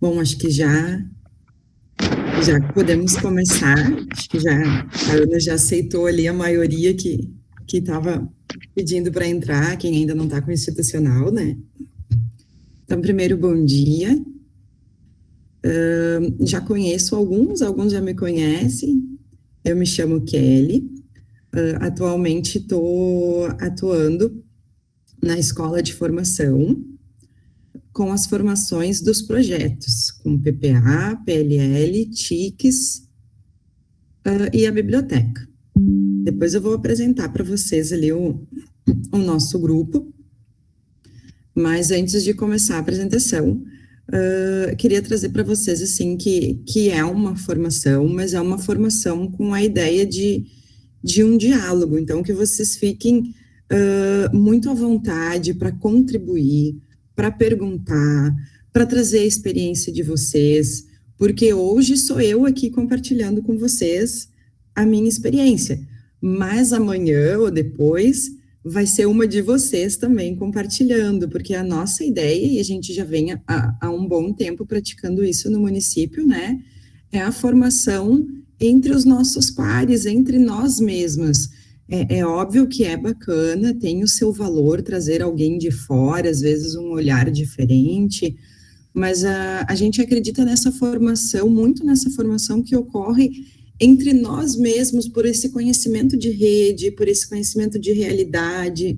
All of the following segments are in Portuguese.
Bom, acho que já podemos começar. Acho que a Ana já aceitou ali a maioria que estava pedindo para entrar, quem ainda não está com o institucional, né? Então, primeiro, bom dia. Já conheço alguns já me conhecem. Eu me chamo Kelly. Atualmente estou atuando na escola de formação com as formações dos projetos, com PPA, PLL, TICs e a biblioteca. Depois eu vou apresentar para vocês ali o nosso grupo, mas antes de começar a apresentação, queria trazer para vocês assim que é uma formação, mas é uma formação com a ideia de um diálogo, então que vocês fiquem muito à vontade para contribuir, para perguntar, para trazer a experiência de vocês, porque hoje sou eu aqui compartilhando com vocês a minha experiência, mas amanhã ou depois vai ser uma de vocês também compartilhando, porque a nossa ideia, e a gente já vem há um bom tempo praticando isso no município, né, é a formação entre os nossos pares, entre nós mesmos. É óbvio que é bacana, tem o seu valor trazer alguém de fora, às vezes um olhar diferente, mas a gente acredita nessa formação, muito nessa formação que ocorre entre nós mesmos, por esse conhecimento de rede, por esse conhecimento de realidade,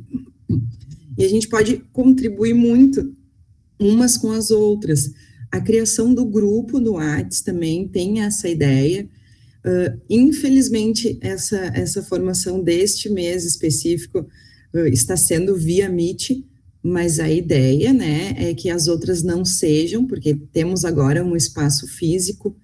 e a gente pode contribuir muito umas com as outras. A criação do grupo no Whats também tem essa ideia. Infelizmente, essa formação deste mês específico está sendo via Meet, mas a ideia, né, é que as outras não sejam, porque temos agora um espaço físico,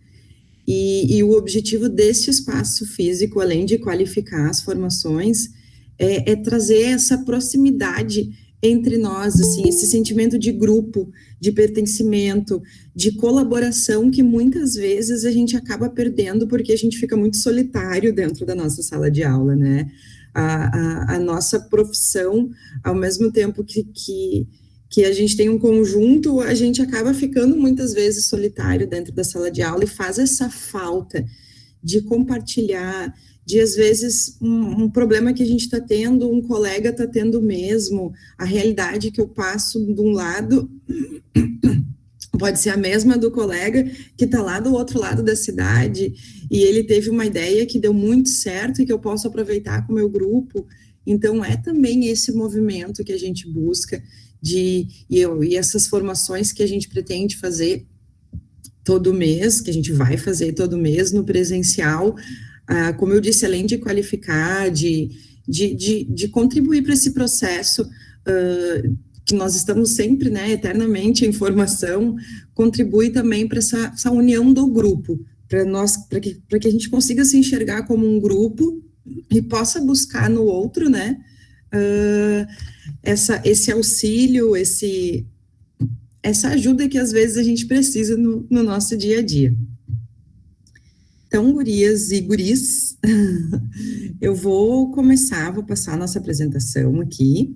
e o objetivo deste espaço físico, além de qualificar as formações, é trazer essa proximidade entre nós, assim, esse sentimento de grupo, de pertencimento, de colaboração que muitas vezes a gente acaba perdendo porque a gente fica muito solitário dentro da nossa sala de aula, né? A nossa profissão, ao mesmo tempo que a gente tem um conjunto, a gente acaba ficando muitas vezes solitário dentro da sala de aula e faz essa falta de compartilhar, de às vezes um problema que a gente está tendo, um colega está tendo mesmo, a realidade que eu passo de um lado pode ser a mesma do colega que está lá do outro lado da cidade e ele teve uma ideia que deu muito certo e que eu posso aproveitar com o meu grupo. Então, é também esse movimento que a gente busca e essas formações que a gente pretende fazer todo mês, que a gente vai fazer todo mês no presencial, como eu disse, além de qualificar, de contribuir para esse processo que nós estamos sempre, né, eternamente em formação, contribui também para essa união do grupo, para que a gente consiga se enxergar como um grupo e possa buscar no outro, né, esse auxílio, essa ajuda que às vezes a gente precisa no nosso dia a dia. Então, gurias e guris, eu vou passar a nossa apresentação aqui,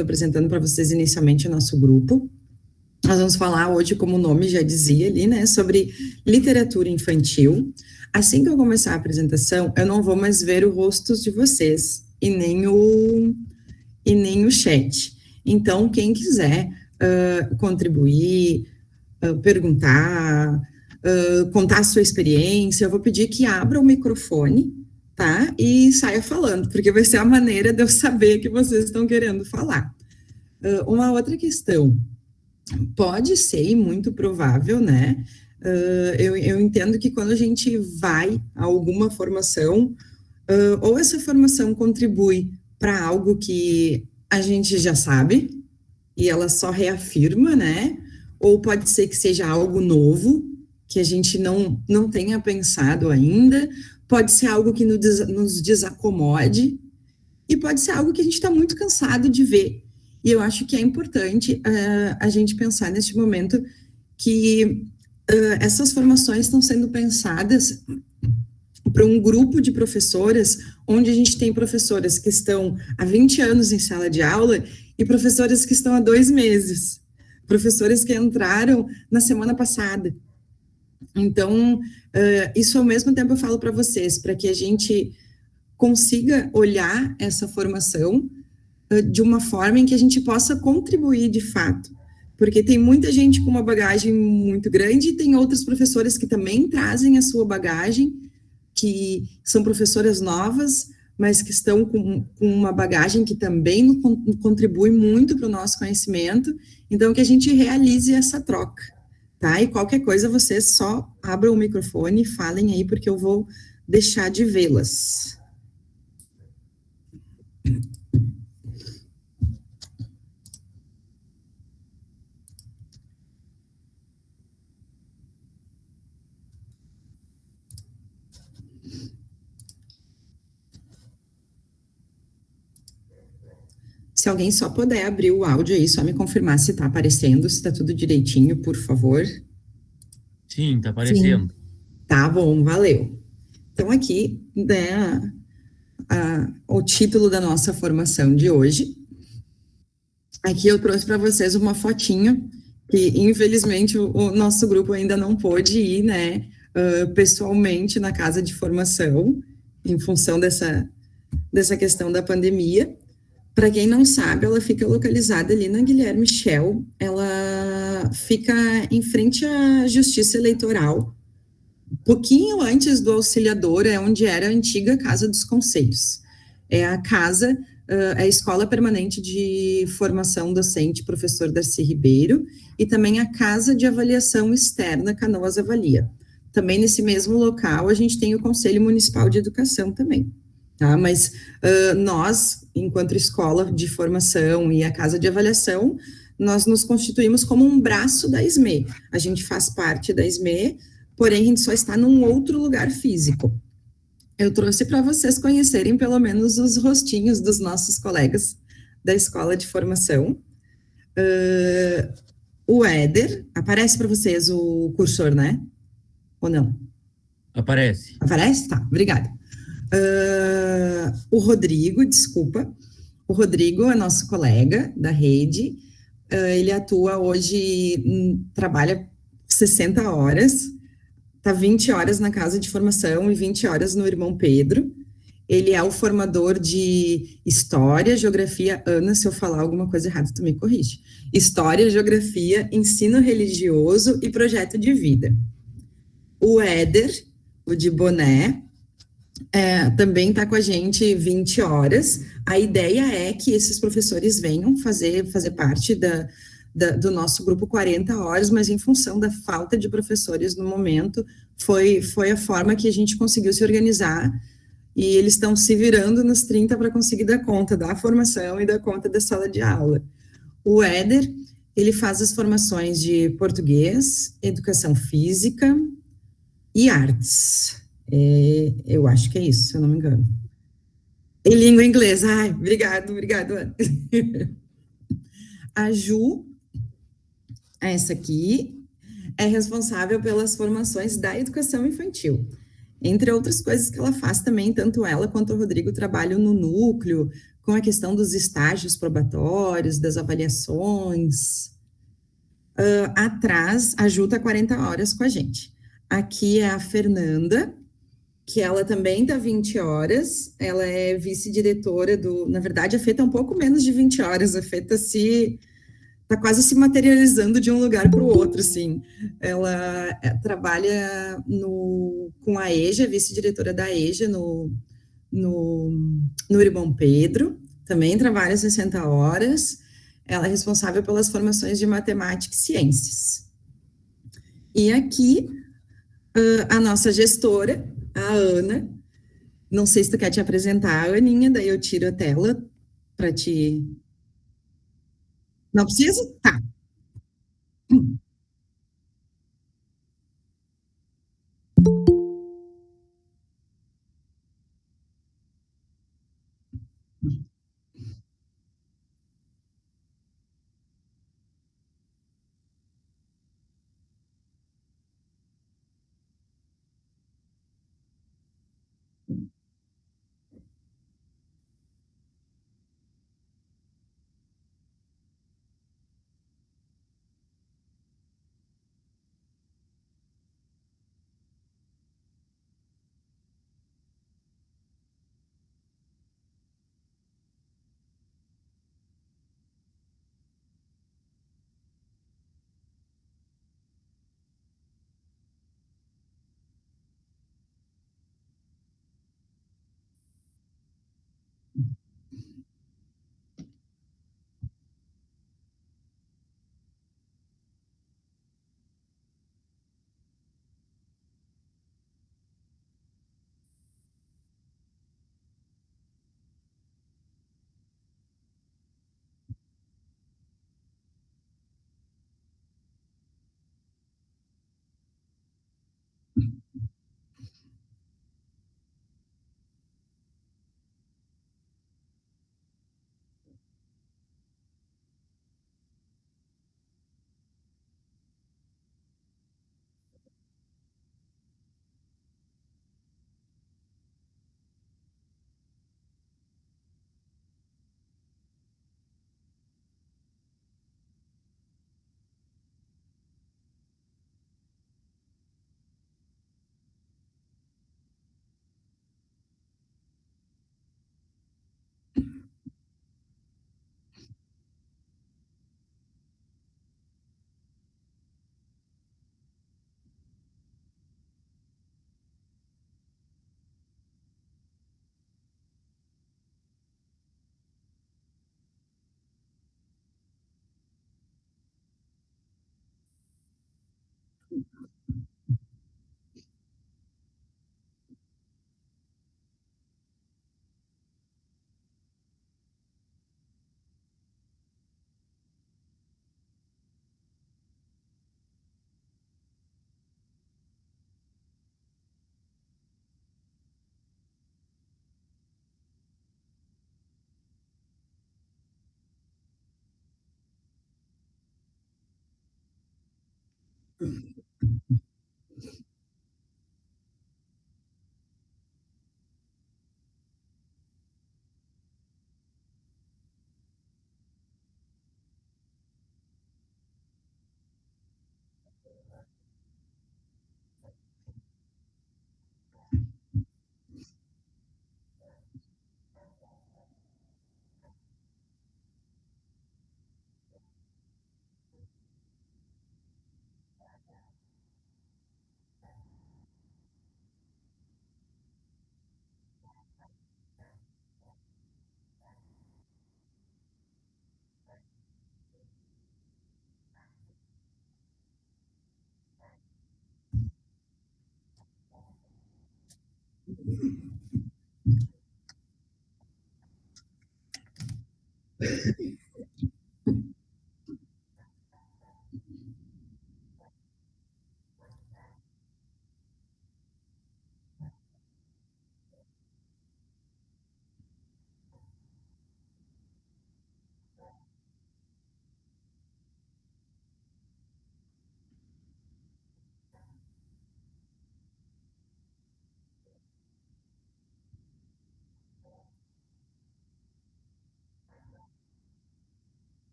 apresentando para vocês inicialmente o nosso grupo. Nós vamos falar hoje, como o nome já dizia ali, né, sobre literatura infantil. Assim que eu começar a apresentação, eu não vou mais ver os rostos de vocês e nem o chat. Então, quem quiser contribuir, perguntar, contar a sua experiência, eu vou pedir que abra o microfone, tá? E saia falando, porque vai ser a maneira de eu saber que vocês estão querendo falar. Uma outra questão, pode ser, e muito provável, né? Eu entendo que quando a gente vai a alguma formação, ou essa formação contribui para algo que a gente já sabe, e ela só reafirma, né? Ou pode ser que seja algo novo, que a gente não tenha pensado ainda, pode ser algo que nos desacomode, e pode ser algo que a gente está muito cansado de ver. E eu acho que é importante a gente pensar neste momento que essas formações estão sendo pensadas para um grupo de professoras, onde a gente tem professoras que estão há 20 anos em sala de aula e professores que estão há 2 meses, professores que entraram na semana passada. Então, isso ao mesmo tempo eu falo para vocês, para que a gente consiga olhar essa formação de uma forma em que a gente possa contribuir de fato. Porque tem muita gente com uma bagagem muito grande e tem outros professores que também trazem a sua bagagem, que são professoras novas, mas que estão com uma bagagem que também contribui muito para o nosso conhecimento. Então, que a gente realize essa troca, tá? E qualquer coisa, vocês só abram o microfone e falem aí, porque eu vou deixar de vê-las. Se alguém só puder abrir o áudio aí, só me confirmar se está aparecendo, se está tudo direitinho, por favor. Sim, tá Sim. aparecendo. Tá bom, valeu. Então, aqui, né, o título da nossa formação de hoje. Aqui eu trouxe para vocês uma fotinho, que infelizmente o nosso grupo ainda não pôde ir, né, pessoalmente na casa de formação, em função dessa questão da pandemia. Para quem não sabe, ela fica localizada ali na Guilherme Michel. Ela fica em frente à Justiça Eleitoral, um pouquinho antes do Auxiliador, é onde era a antiga Casa dos Conselhos. É a casa, é a Escola Permanente de Formação Docente Professor Darcy Ribeiro e também a Casa de Avaliação Externa Canoas Avalia. Também nesse mesmo local a gente tem o Conselho Municipal de Educação também. Tá? Mas nós, enquanto escola de formação e a casa de avaliação, nós nos constituímos como um braço da SME. A gente faz parte da SME, porém a gente só está num outro lugar físico. Eu trouxe para vocês conhecerem pelo menos os rostinhos dos nossos colegas da escola de formação. O Éder, aparece para vocês o cursor, né? Ou não? Aparece. Aparece? Tá, obrigada. O Rodrigo, desculpa. O Rodrigo é nosso colega da rede. Ele atua hoje, trabalha 60 horas, está 20 horas na casa de formação e 20 horas no Irmão Pedro. Ele é o formador de História, Geografia. Ana, se eu falar alguma coisa errada, tu me corrige. História, Geografia, Ensino Religioso e Projeto de Vida. O Éder, o de boné, também está com a gente 20 horas. A ideia é que esses professores venham fazer parte do nosso grupo 40 horas, mas em função da falta de professores no momento, foi a forma que a gente conseguiu se organizar, e eles estão se virando nos 30 para conseguir dar conta da formação e dar conta da sala de aula. O Éder, ele faz as formações de português, educação física e artes. Eu acho que é isso, se eu não me engano. Em língua inglesa. Ai, obrigado, Ana. A Ju, essa aqui, é responsável pelas formações da educação infantil. Entre outras coisas que ela faz também, tanto ela quanto o Rodrigo trabalham no núcleo, com a questão dos estágios probatórios, das avaliações. Atrás, a Ju está 40 horas com a gente. Aqui é a Fernanda, que ela também está 20 horas, ela é vice-diretora na verdade, a Fê está um pouco menos de 20 horas, a Fê está quase se materializando de um lugar para o outro, assim. Ela trabalha com a EJA, vice-diretora da EJA no, no Irmão Pedro, também trabalha 60 horas, ela é responsável pelas formações de matemática e ciências. E aqui, a nossa gestora, a Ana. Não sei se tu quer te apresentar, Aninha, daí eu tiro a tela para te. Não precisa? Tá.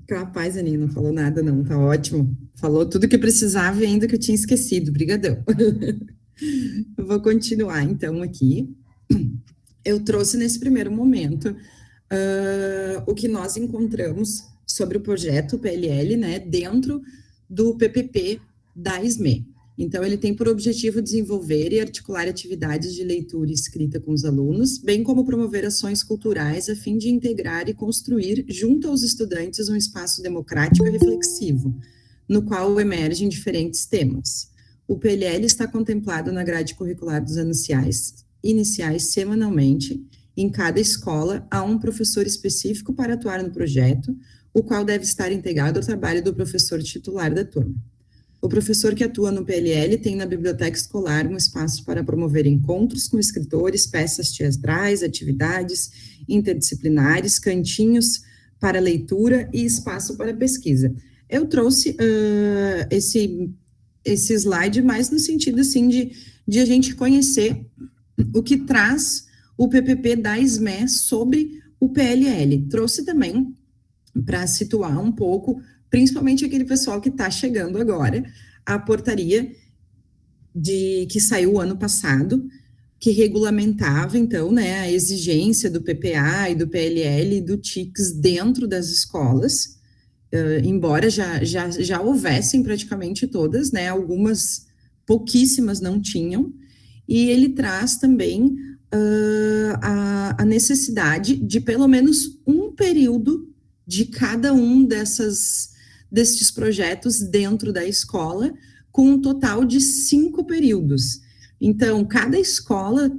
Capaz, Aninha, não falou nada, não, tá ótimo. Falou tudo que precisava e ainda que eu tinha esquecido. Brigadão. Eu vou continuar, então, aqui. Eu trouxe nesse primeiro momento o que nós encontramos sobre o projeto PLL, né, dentro do PPP da SME. Então, ele tem por objetivo desenvolver e articular atividades de leitura e escrita com os alunos, bem como promover ações culturais a fim de integrar e construir, junto aos estudantes, um espaço democrático e reflexivo, no qual emergem diferentes temas. O PLL está contemplado na grade curricular dos anos iniciais semanalmente. Em cada escola, há um professor específico para atuar no projeto, o qual deve estar integrado ao trabalho do professor titular da turma. O professor que atua no PLL tem na biblioteca escolar um espaço para promover encontros com escritores, peças teatrais, atividades interdisciplinares, cantinhos para leitura e espaço para pesquisa. Eu trouxe esse slide mais no sentido, assim, de a gente conhecer o que traz o PPP da SME sobre o PLL. Trouxe também para situar um pouco, principalmente aquele pessoal que está chegando agora, a portaria que saiu ano passado, que regulamentava, então, né, a exigência do PPA e do PLL e do TICS dentro das escolas, embora já houvessem praticamente todas, né, algumas pouquíssimas não tinham, e ele traz também a necessidade de pelo menos um período de cada um destes projetos dentro da escola, com um total de 5 períodos. Então, cada escola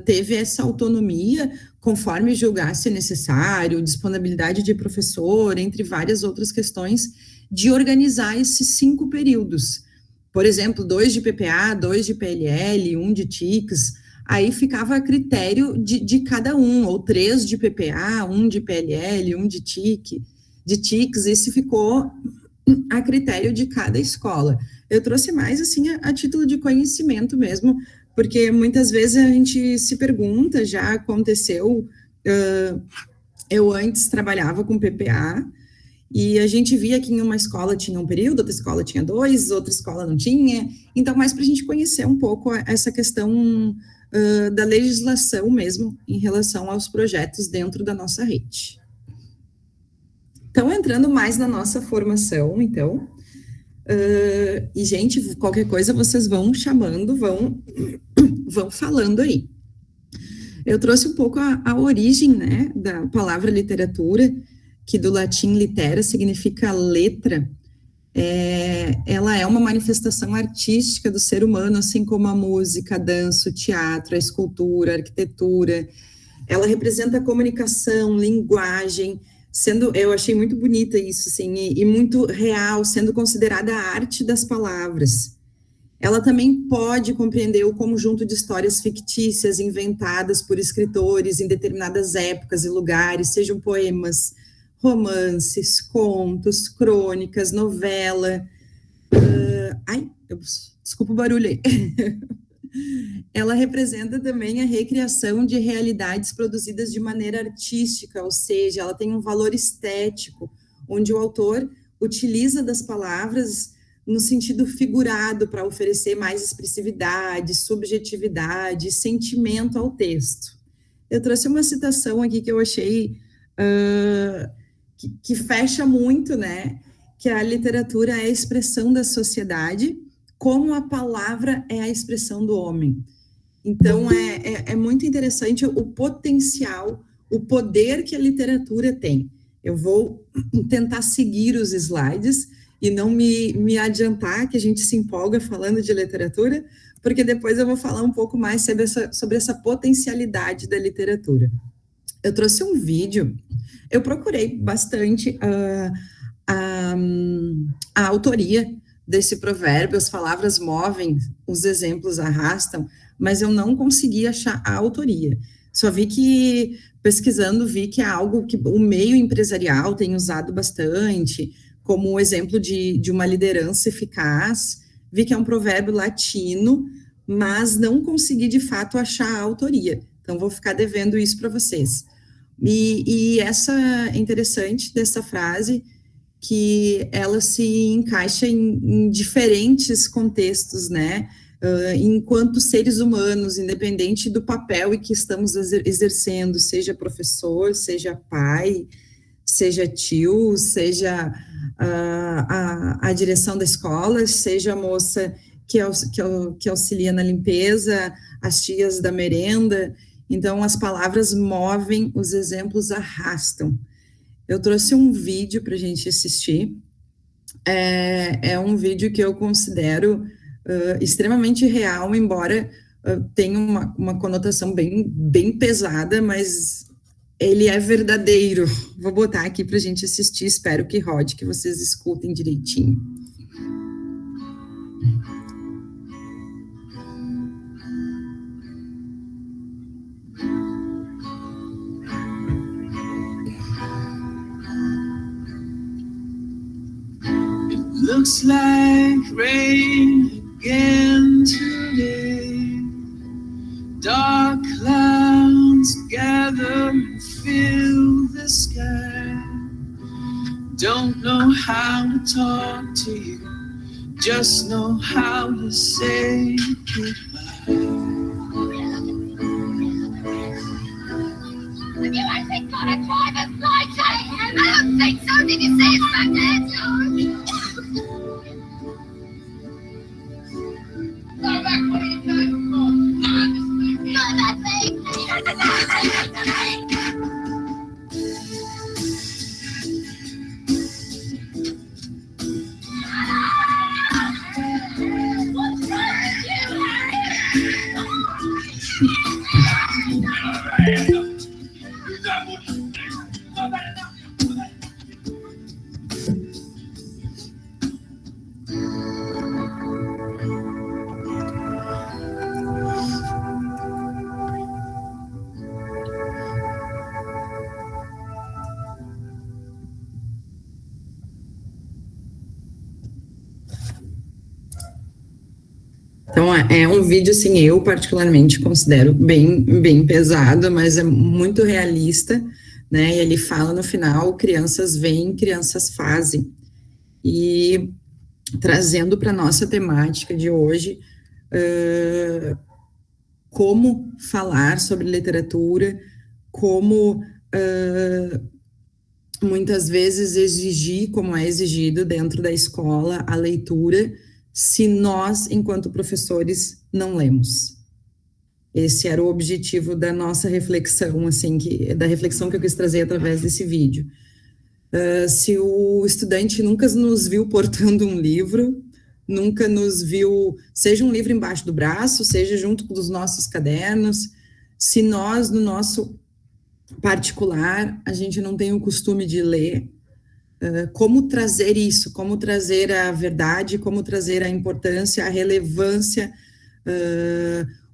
teve essa autonomia, conforme julgasse necessário, disponibilidade de professor, entre várias outras questões, de organizar esses 5 períodos. Por exemplo, 2 de PPA, 2 de PLL, 1 de TICS, aí ficava a critério de cada um, ou 3 de PPA, 1 de PLL, 1 de TICS, esse ficou a critério de cada escola. Eu trouxe mais, assim, a título de conhecimento mesmo, porque muitas vezes a gente se pergunta, já aconteceu, eu antes trabalhava com PPA, e a gente via que em uma escola tinha um período, outra escola tinha 2, outra escola não tinha, então mais para a gente conhecer um pouco essa questão da legislação mesmo, em relação aos projetos dentro da nossa rede. Então, entrando mais na nossa formação, então, e, gente, qualquer coisa vocês vão chamando, vão falando aí. Eu trouxe um pouco a origem, né, da palavra literatura, que do latim litera significa letra. Ela é uma manifestação artística do ser humano, assim como a música, a dança, o teatro, a escultura, a arquitetura, ela representa comunicação, linguagem, eu achei muito bonita isso, assim, e muito real, sendo considerada a arte das palavras. Ela também pode compreender o conjunto de histórias fictícias inventadas por escritores em determinadas épocas e lugares, sejam poemas, romances, contos, crônicas, novela. Desculpa o barulho aí. Ela representa também a recriação de realidades produzidas de maneira artística, ou seja, ela tem um valor estético, onde o autor utiliza das palavras no sentido figurado para oferecer mais expressividade, subjetividade, sentimento ao texto. Eu trouxe uma citação aqui que eu achei que fecha muito, né? Que a literatura é a expressão da sociedade, como a palavra é a expressão do homem. Então, é muito interessante o potencial, o poder que a literatura tem. Eu vou tentar seguir os slides e não me adiantar, que a gente se empolga falando de literatura, porque depois eu vou falar um pouco mais sobre essa potencialidade da literatura. Eu trouxe um vídeo, eu procurei bastante a autoria desse provérbio, as palavras movem, os exemplos arrastam, mas eu não consegui achar a autoria. Só vi que, pesquisando, vi que é algo que o meio empresarial tem usado bastante, como um exemplo de uma liderança eficaz. Vi que é um provérbio latino, mas não consegui, de fato, achar a autoria. Então, vou ficar devendo isso para vocês. E essa é interessante dessa frase, que ela se encaixa em diferentes contextos, né? Enquanto seres humanos, independente do papel em que estamos exercendo, seja professor, seja pai, seja tio, seja a direção da escola, seja a moça que auxilia na limpeza, as tias da merenda. Então, as palavras movem, os exemplos arrastam. Eu trouxe um vídeo para a gente assistir. É um vídeo que eu considero extremamente real, embora tenha uma conotação bem pesada, mas ele é verdadeiro. Vou botar aqui para a gente assistir, espero que rode, que vocês escutem direitinho. Looks like rain again today. Dark clouds gather and fill the sky. Don't know how to talk to you, just know how to say goodbye. Have you actually got a driver's license? I don't think so. Did you say it's back there, George? Go back, what are you doing? Go back, mate. What's wrong with you? Então, é um vídeo, assim, eu particularmente considero bem pesado, mas é muito realista, né? E ele fala no final, crianças veem, crianças fazem. E trazendo para a nossa temática de hoje, como falar sobre literatura, como muitas vezes exigir, como é exigido dentro da escola, a leitura, se nós, enquanto professores, não lemos. Esse era o objetivo da nossa reflexão, assim, da reflexão que eu quis trazer através desse vídeo. Se o estudante nunca nos viu portando um livro, nunca nos viu, seja um livro embaixo do braço, seja junto com os nossos cadernos, se nós, no nosso particular, a gente não tem o costume de ler. Como trazer isso, como trazer a verdade, como trazer a importância, a relevância,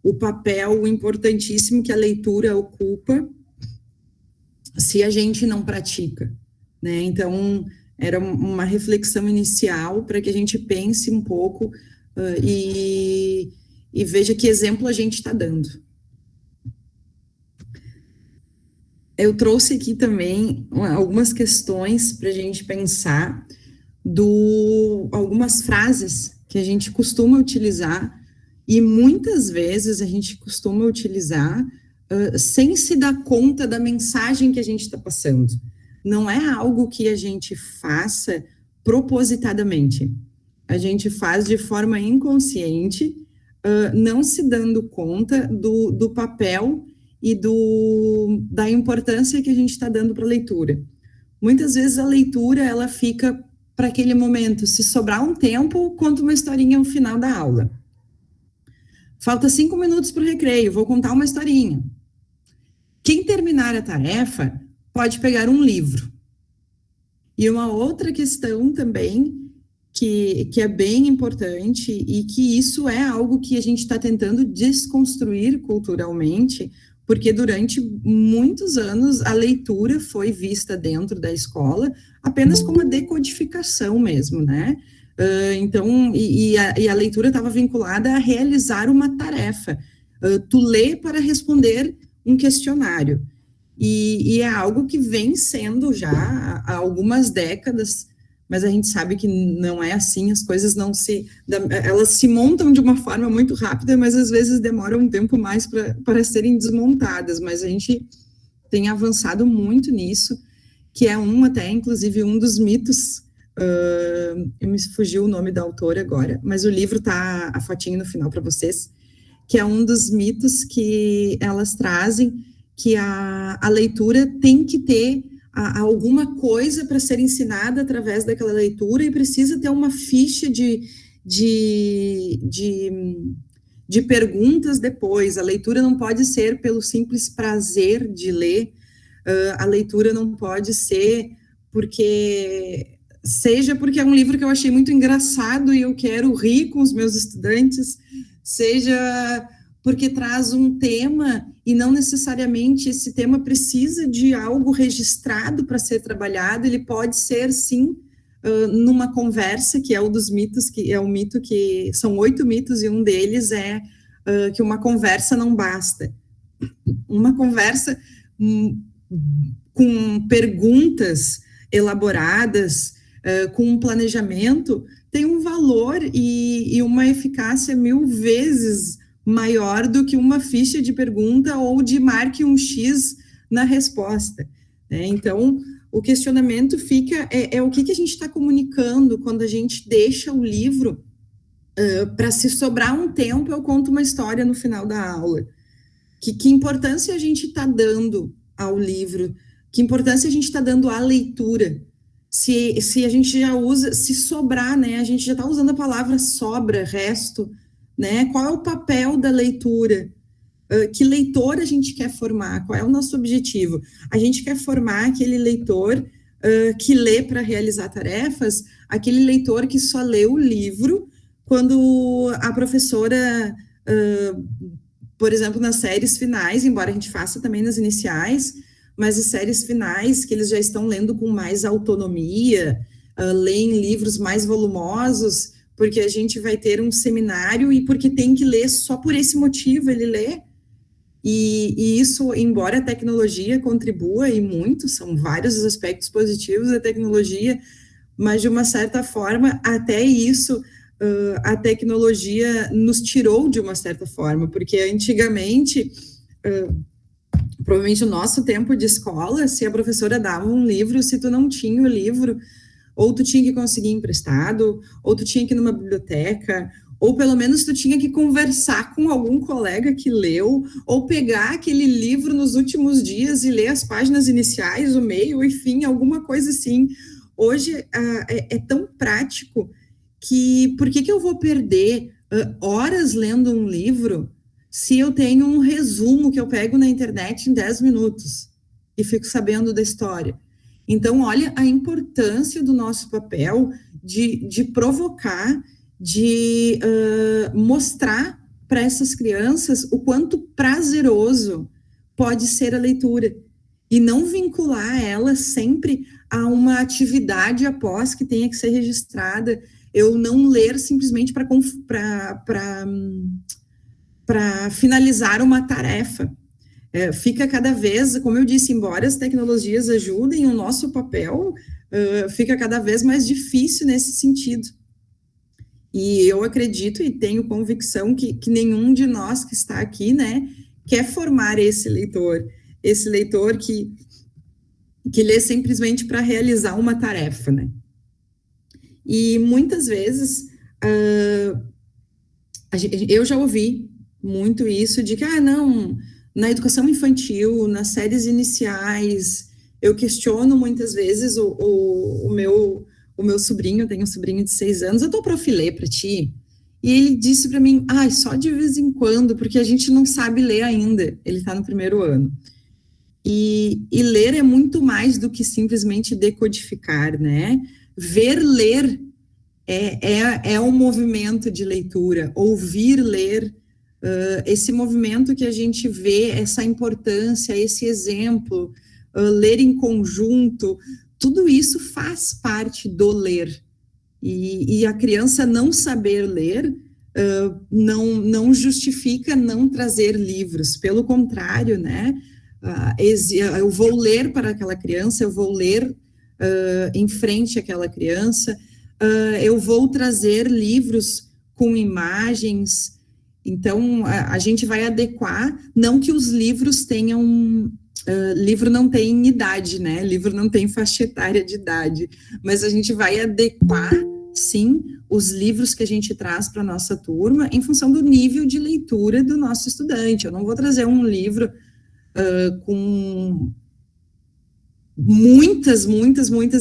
o papel importantíssimo que a leitura ocupa se a gente não pratica, né? Então, era uma reflexão inicial para que a gente pense um pouco e veja que exemplo a gente está dando. Eu trouxe aqui também algumas questões para a gente pensar, algumas frases que a gente costuma utilizar, e muitas vezes a gente costuma utilizar sem se dar conta da mensagem que a gente está passando. Não é algo que a gente faça propositadamente. A gente faz de forma inconsciente, não se dando conta do papel e da importância que a gente está dando para a leitura. Muitas vezes a leitura, ela fica para aquele momento, se sobrar um tempo, conta uma historinha no final da aula. Falta 5 minutos para o recreio, vou contar uma historinha. Quem terminar a tarefa pode pegar um livro. E uma outra questão também, que é bem importante, e que isso é algo que a gente está tentando desconstruir culturalmente, porque durante muitos anos a leitura foi vista dentro da escola apenas como uma decodificação mesmo, né? Então, a leitura estava vinculada a realizar uma tarefa. Tu lê para responder um questionário. E é algo que vem sendo já há algumas décadas, mas a gente sabe que não é assim, as coisas elas se montam de uma forma muito rápida, mas às vezes demoram um tempo mais para serem desmontadas, mas a gente tem avançado muito nisso, que é inclusive um dos mitos, me fugiu o nome da autora agora, mas o livro tá a fotinho no final para vocês, que é um dos mitos que elas trazem, que a leitura tem que ter alguma coisa para ser ensinada através daquela leitura e precisa ter uma ficha de perguntas depois. A leitura não pode ser pelo simples prazer de ler, a leitura não pode ser porque é um livro que eu achei muito engraçado e eu quero rir com os meus estudantes, seja porque traz um tema e não necessariamente esse tema precisa de algo registrado para ser trabalhado, ele pode ser, sim, numa conversa, que é um dos mitos, que é um mito que são 8 mitos, e um deles é que uma conversa não basta. Uma conversa com perguntas elaboradas, com um planejamento, tem um valor e uma eficácia 1000 vezes maior do que uma ficha de pergunta ou de marque um X na resposta, né? Então, o questionamento fica, o que a gente está comunicando quando a gente deixa o livro para, se sobrar um tempo, eu conto uma história no final da aula. Que importância a gente está dando ao livro? Que importância a gente está dando à leitura? Se a gente já usa, se sobrar, né? A gente já está usando a palavra sobra, resto, né? Qual é o papel da leitura? Que leitor a gente quer formar? Qual é o nosso objetivo? A gente quer formar aquele leitor que lê para realizar tarefas, aquele leitor que só lê o livro quando a professora, por exemplo, nas séries finais, embora a gente faça também nas iniciais, mas as séries finais, que eles já estão lendo com mais autonomia, leem livros mais volumosos, porque a gente vai ter um seminário e porque tem que ler só por esse motivo, ele lê. E isso, embora a tecnologia contribua, e muito, são vários os aspectos positivos da tecnologia, mas de uma certa forma, até isso, a tecnologia nos tirou de uma certa forma, porque antigamente, provavelmente o nosso tempo de escola, se a professora dava um livro, se tu não tinha o livro, ou tu tinha que conseguir emprestado, ou tu tinha que ir numa biblioteca, ou pelo menos tu tinha que conversar com algum colega que leu, ou pegar aquele livro nos últimos dias e ler as páginas iniciais, o meio, enfim, alguma coisa assim. Hoje é tão prático que por que eu vou perder horas lendo um livro se eu tenho um resumo que eu pego na internet em 10 minutos? e fico sabendo da história. Então, olha a importância do nosso papel de provocar, de mostrar para essas crianças o quanto prazeroso pode ser a leitura, e não vincular ela sempre a uma atividade após que tenha que ser registrada. Eu não ler simplesmente para finalizar uma tarefa. Fica cada vez, como eu disse, embora as tecnologias ajudem, o nosso papel fica cada vez mais difícil nesse sentido. E eu acredito e tenho convicção que nenhum de nós que está aqui, né, quer formar esse leitor que lê simplesmente para realizar uma tarefa, né? E muitas vezes eu já ouvi muito isso de que, não, na educação infantil, nas séries iniciais, eu questiono muitas vezes o meu sobrinho, eu tenho um sobrinho de 6 anos, eu dou profilê para ti, e ele disse para mim, só de vez em quando, porque a gente não sabe ler ainda, ele está no 1º ano. E ler é muito mais do que simplesmente decodificar, né? Ler é um movimento de leitura, ouvir ler, esse movimento que a gente vê, essa importância, esse exemplo, ler em conjunto, tudo isso faz parte do ler. E a criança não saber ler não justifica não trazer livros, pelo contrário, né? Eu vou ler para aquela criança, eu vou ler em frente àquela criança, eu vou trazer livros com imagens. Então, a gente vai adequar, não que os livros tenham, livro não tem idade, né? Livro não tem faixa etária de idade, mas a gente vai adequar, sim, os livros que a gente traz para a nossa turma em função do nível de leitura do nosso estudante. Eu não vou trazer um livro com muitas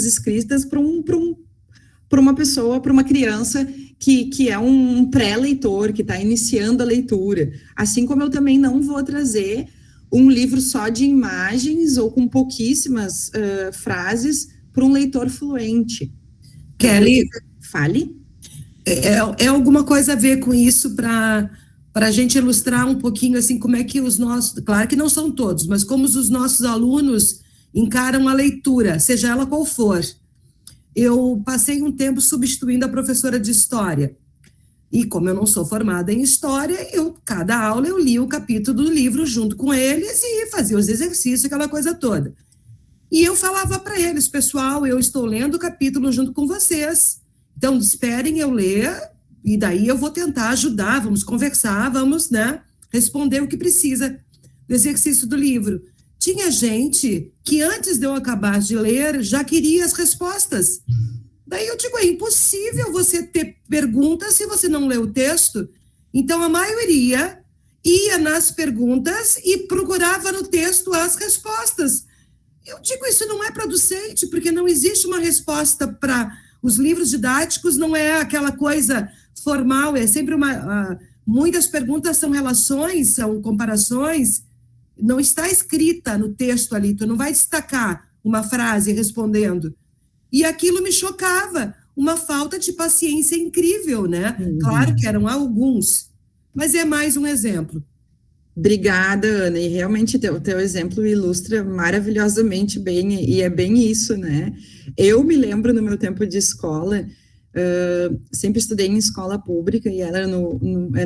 escritas para uma pessoa, para uma criança que é um pré-leitor, que está iniciando a leitura. Assim como eu também não vou trazer um livro só de imagens ou com pouquíssimas frases para um leitor fluente. Kelly, fale. É alguma coisa a ver com isso para a gente ilustrar um pouquinho assim como é que os nossos, claro que não são todos, mas como os nossos alunos encaram a leitura, seja ela qual for. Eu passei um tempo substituindo a professora de história, e como eu não sou formada em história, cada aula eu lia o capítulo do livro junto com eles e fazia os exercícios, aquela coisa toda. E eu falava para eles, pessoal, eu estou lendo o capítulo junto com vocês, então esperem eu ler, e daí eu vou tentar ajudar, vamos conversar, vamos, né, responder o que precisa do exercício do livro. Tinha gente que antes de eu acabar de ler já queria as respostas. Daí eu digo, é impossível você ter perguntas se você não lê o texto. Então a maioria ia nas perguntas e procurava no texto as respostas. Eu digo, isso não é producente, porque não existe uma resposta para os livros didáticos, não é aquela coisa formal, é sempre muitas perguntas são relações, são comparações, não está escrita no texto ali, tu não vai destacar uma frase respondendo. E aquilo me chocava, uma falta de paciência incrível, né? Claro que eram alguns, mas é mais um exemplo. Obrigada, Ana, e realmente teu exemplo ilustra maravilhosamente bem, e é bem isso, né? Eu me lembro no meu tempo de escola, sempre estudei em escola pública, e era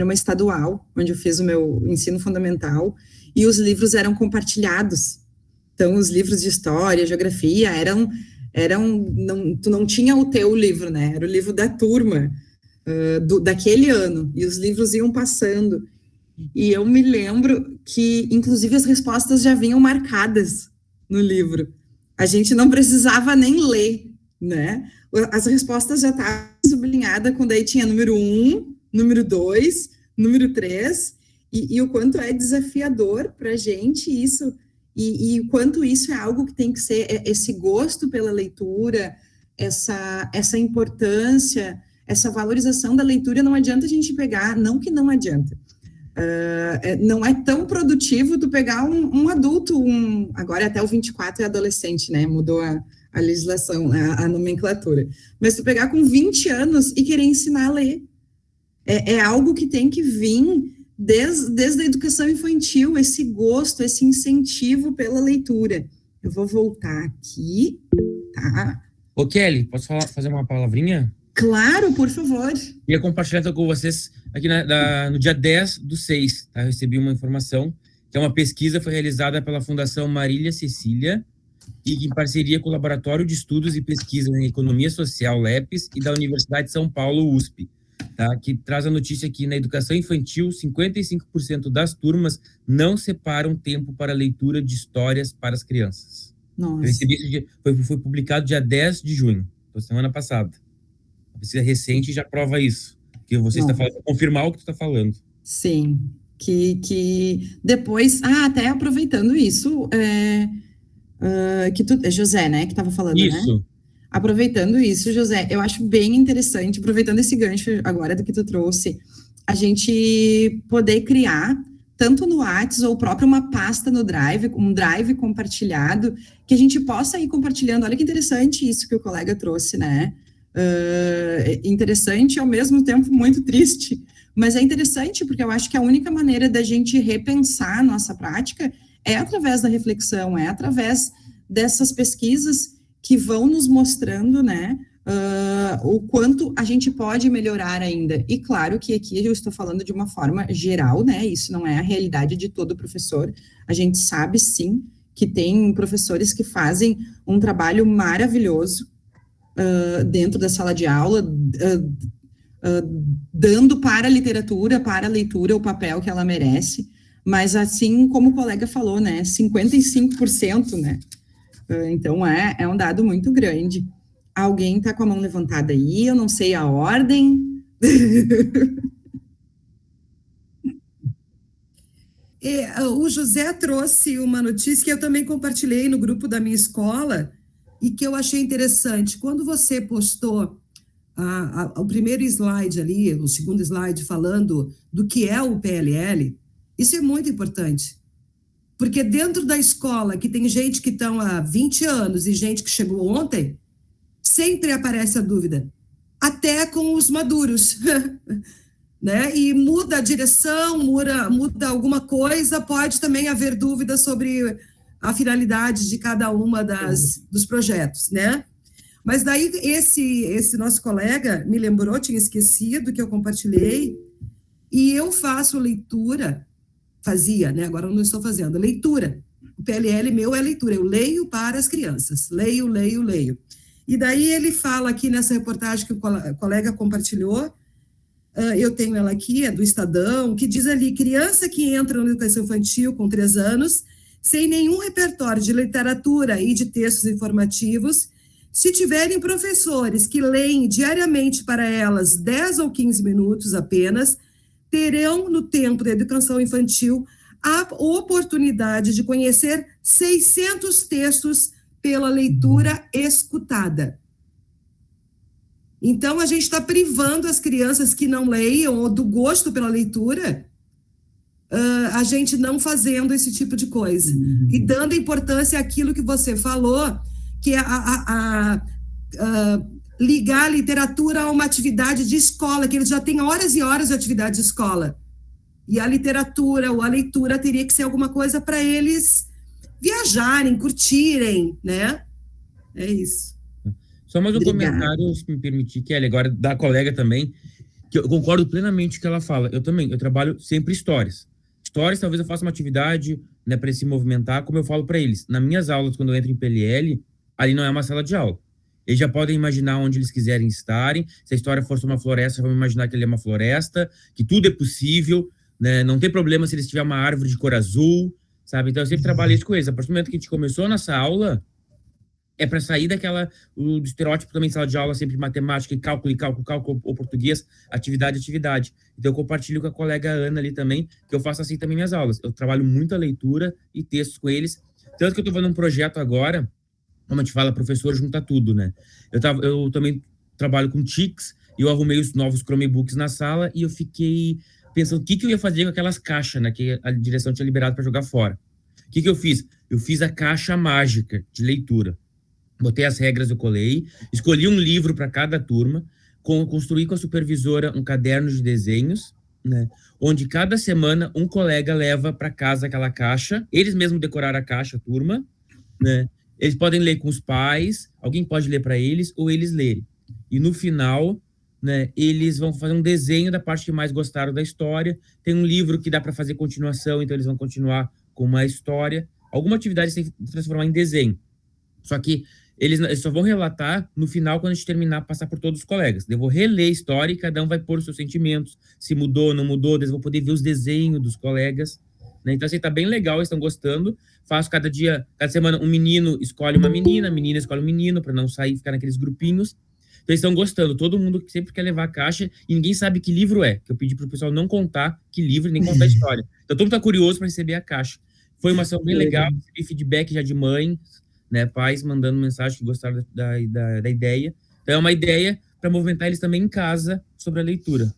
uma estadual, onde eu fiz o meu ensino fundamental, e os livros eram compartilhados. Então, os livros de história, geografia, tu não tinha o teu livro, né? Era o livro da turma, daquele ano, e os livros iam passando. E eu me lembro que, inclusive, as respostas já vinham marcadas no livro. A gente não precisava nem ler, né? As respostas já estavam sublinhadas, quando aí tinha número 1, número 2, número 3, e o quanto é desafiador para a gente isso, e o quanto isso é algo que tem que ser, esse gosto pela leitura, essa importância, essa valorização da leitura. Não adianta a gente pegar, não que não adianta, Não é tão produtivo tu pegar um adulto, agora até o 24 é adolescente, né? Mudou a legislação, a nomenclatura. Mas tu pegar com 20 anos e querer ensinar a ler. É algo que tem que vir desde a educação infantil, esse gosto, esse incentivo pela leitura. Eu vou voltar aqui, tá? Ô, Kelly, posso fazer uma palavrinha? Claro, por favor. Ia compartilhar com vocês aqui no dia 10/6, tá? Eu recebi uma informação que é uma pesquisa foi realizada pela Fundação Marília Cecília e em parceria com o Laboratório de Estudos e Pesquisa em Economia Social, LEPES, e da Universidade de São Paulo, USP, tá? Que traz a notícia que na educação infantil, 55% das turmas não separam tempo para leitura de histórias para as crianças. Nossa. Eu recebi isso, foi publicado dia 10 de junho, semana passada. A pesquisa recente já prova isso, que você está falando, confirmar o que tu está falando. Sim, que depois, até aproveitando isso, que José, né, que estava falando, isso. Né? Aproveitando isso, José, eu acho bem interessante, aproveitando esse gancho agora do que tu trouxe, a gente poder criar, tanto no WhatsApp ou próprio uma pasta no Drive, um Drive compartilhado, que a gente possa ir compartilhando. Olha que interessante isso que o colega trouxe, né? Interessante e ao mesmo tempo muito triste, mas é interessante porque eu acho que a única maneira da gente repensar a nossa prática é através da reflexão, é através dessas pesquisas que vão nos mostrando, né, o quanto a gente pode melhorar ainda. E claro que aqui eu estou falando de uma forma geral, né, isso não é a realidade de todo professor, a gente sabe sim que tem professores que fazem um trabalho maravilhoso dentro da sala de aula, dando para a literatura, para a leitura, o papel que ela merece, mas assim como o colega falou, né, 55%, né, então é um dado muito grande. Alguém está com a mão levantada aí, eu não sei a ordem. O José trouxe uma notícia que eu também compartilhei no grupo da minha escola, e que eu achei interessante. Quando você postou o primeiro slide ali, o segundo slide falando do que é o PLL, isso é muito importante. Porque dentro da escola, que tem gente que estão há 20 anos e gente que chegou ontem, sempre aparece a dúvida, até com os maduros. Né? E muda a direção, muda alguma coisa, pode também haver dúvida sobre a finalidade de cada uma dos projetos, né? Mas daí esse nosso colega me lembrou, tinha esquecido que eu compartilhei, e eu faço leitura, fazia, né? Agora eu não estou fazendo, leitura. O PLL meu é leitura, eu leio para as crianças, leio. E daí ele fala aqui nessa reportagem que o colega compartilhou, eu tenho ela aqui, é do Estadão, que diz ali, criança que entra na educação infantil com 3 anos, sem nenhum repertório de literatura e de textos informativos, se tiverem professores que leem diariamente para elas 10 ou 15 minutos apenas, terão no tempo da educação infantil a oportunidade de conhecer 600 textos pela leitura escutada. Então, a gente está privando as crianças que não leiam ou do gosto pela leitura, a gente não fazendo esse tipo de coisa. E dando importância àquilo que você falou, que é ligar a literatura a uma atividade de escola, que eles já têm horas e horas de atividade de escola. E a literatura ou a leitura teria que ser alguma coisa para eles viajarem, curtirem, né? É isso. Só mais um Obrigada. comentário, se me permitir, Kelly, agora da colega também, que eu concordo plenamente com o que ela fala. Eu trabalho sempre histórias. Histórias, talvez eu faça uma atividade, né, para se movimentar, como eu falo para eles. Nas minhas aulas, quando eu entro em PLL, ali não é uma sala de aula. Eles já podem imaginar onde eles quiserem estarem. Se a história fosse uma floresta, vão imaginar que ali é uma floresta, que tudo é possível, né? Não tem problema se eles tiverem uma árvore de cor azul, sabe? Então eu sempre trabalho isso com eles. A partir do momento que a gente começou nossa aula, é para sair do estereótipo também, sala de aula, sempre matemática, cálculo ou português, atividade. Então eu compartilho com a colega Ana ali também, que eu faço assim também minhas aulas. Eu trabalho muita leitura e textos com eles. Tanto que eu estou fazendo um projeto agora, como a gente fala, professor junta tudo, né? Eu também trabalho com TICs, e eu arrumei os novos Chromebooks na sala, e eu fiquei pensando o que eu ia fazer com aquelas caixas, né, que a direção tinha liberado para jogar fora. O que eu fiz? Eu fiz a caixa mágica de leitura. Botei as regras, eu colei, escolhi um livro para cada turma, construí com a supervisora um caderno de desenhos, né, onde cada semana um colega leva para casa aquela caixa, eles mesmos decoraram a caixa, a turma, né, eles podem ler com os pais, alguém pode ler para eles, ou eles lerem. E no final, né, eles vão fazer um desenho da parte que mais gostaram da história, tem um livro que dá para fazer continuação, então eles vão continuar com uma história, alguma atividade tem que transformar em desenho. Só que eles só vão relatar no final, quando a gente terminar, passar por todos os colegas. Eu vou reler a história e cada um vai pôr os seus sentimentos, se mudou, não mudou, eles vão poder ver os desenhos dos colegas. Né? Então, assim, tá bem legal, eles estão gostando. Faço cada dia, cada semana, um menino escolhe uma menina, a menina escolhe um menino, para não sair, ficar naqueles grupinhos. Então, eles estão gostando. Todo mundo sempre quer levar a caixa e ninguém sabe que livro é. Que eu pedi pro pessoal não contar que livro, nem contar a história. Então, todo mundo tá curioso para receber a caixa. Foi uma ação bem legal, recebi feedback já de mãe, né, pais mandando mensagem que gostaram da ideia. Então, é uma ideia para movimentar eles também em casa sobre a leitura.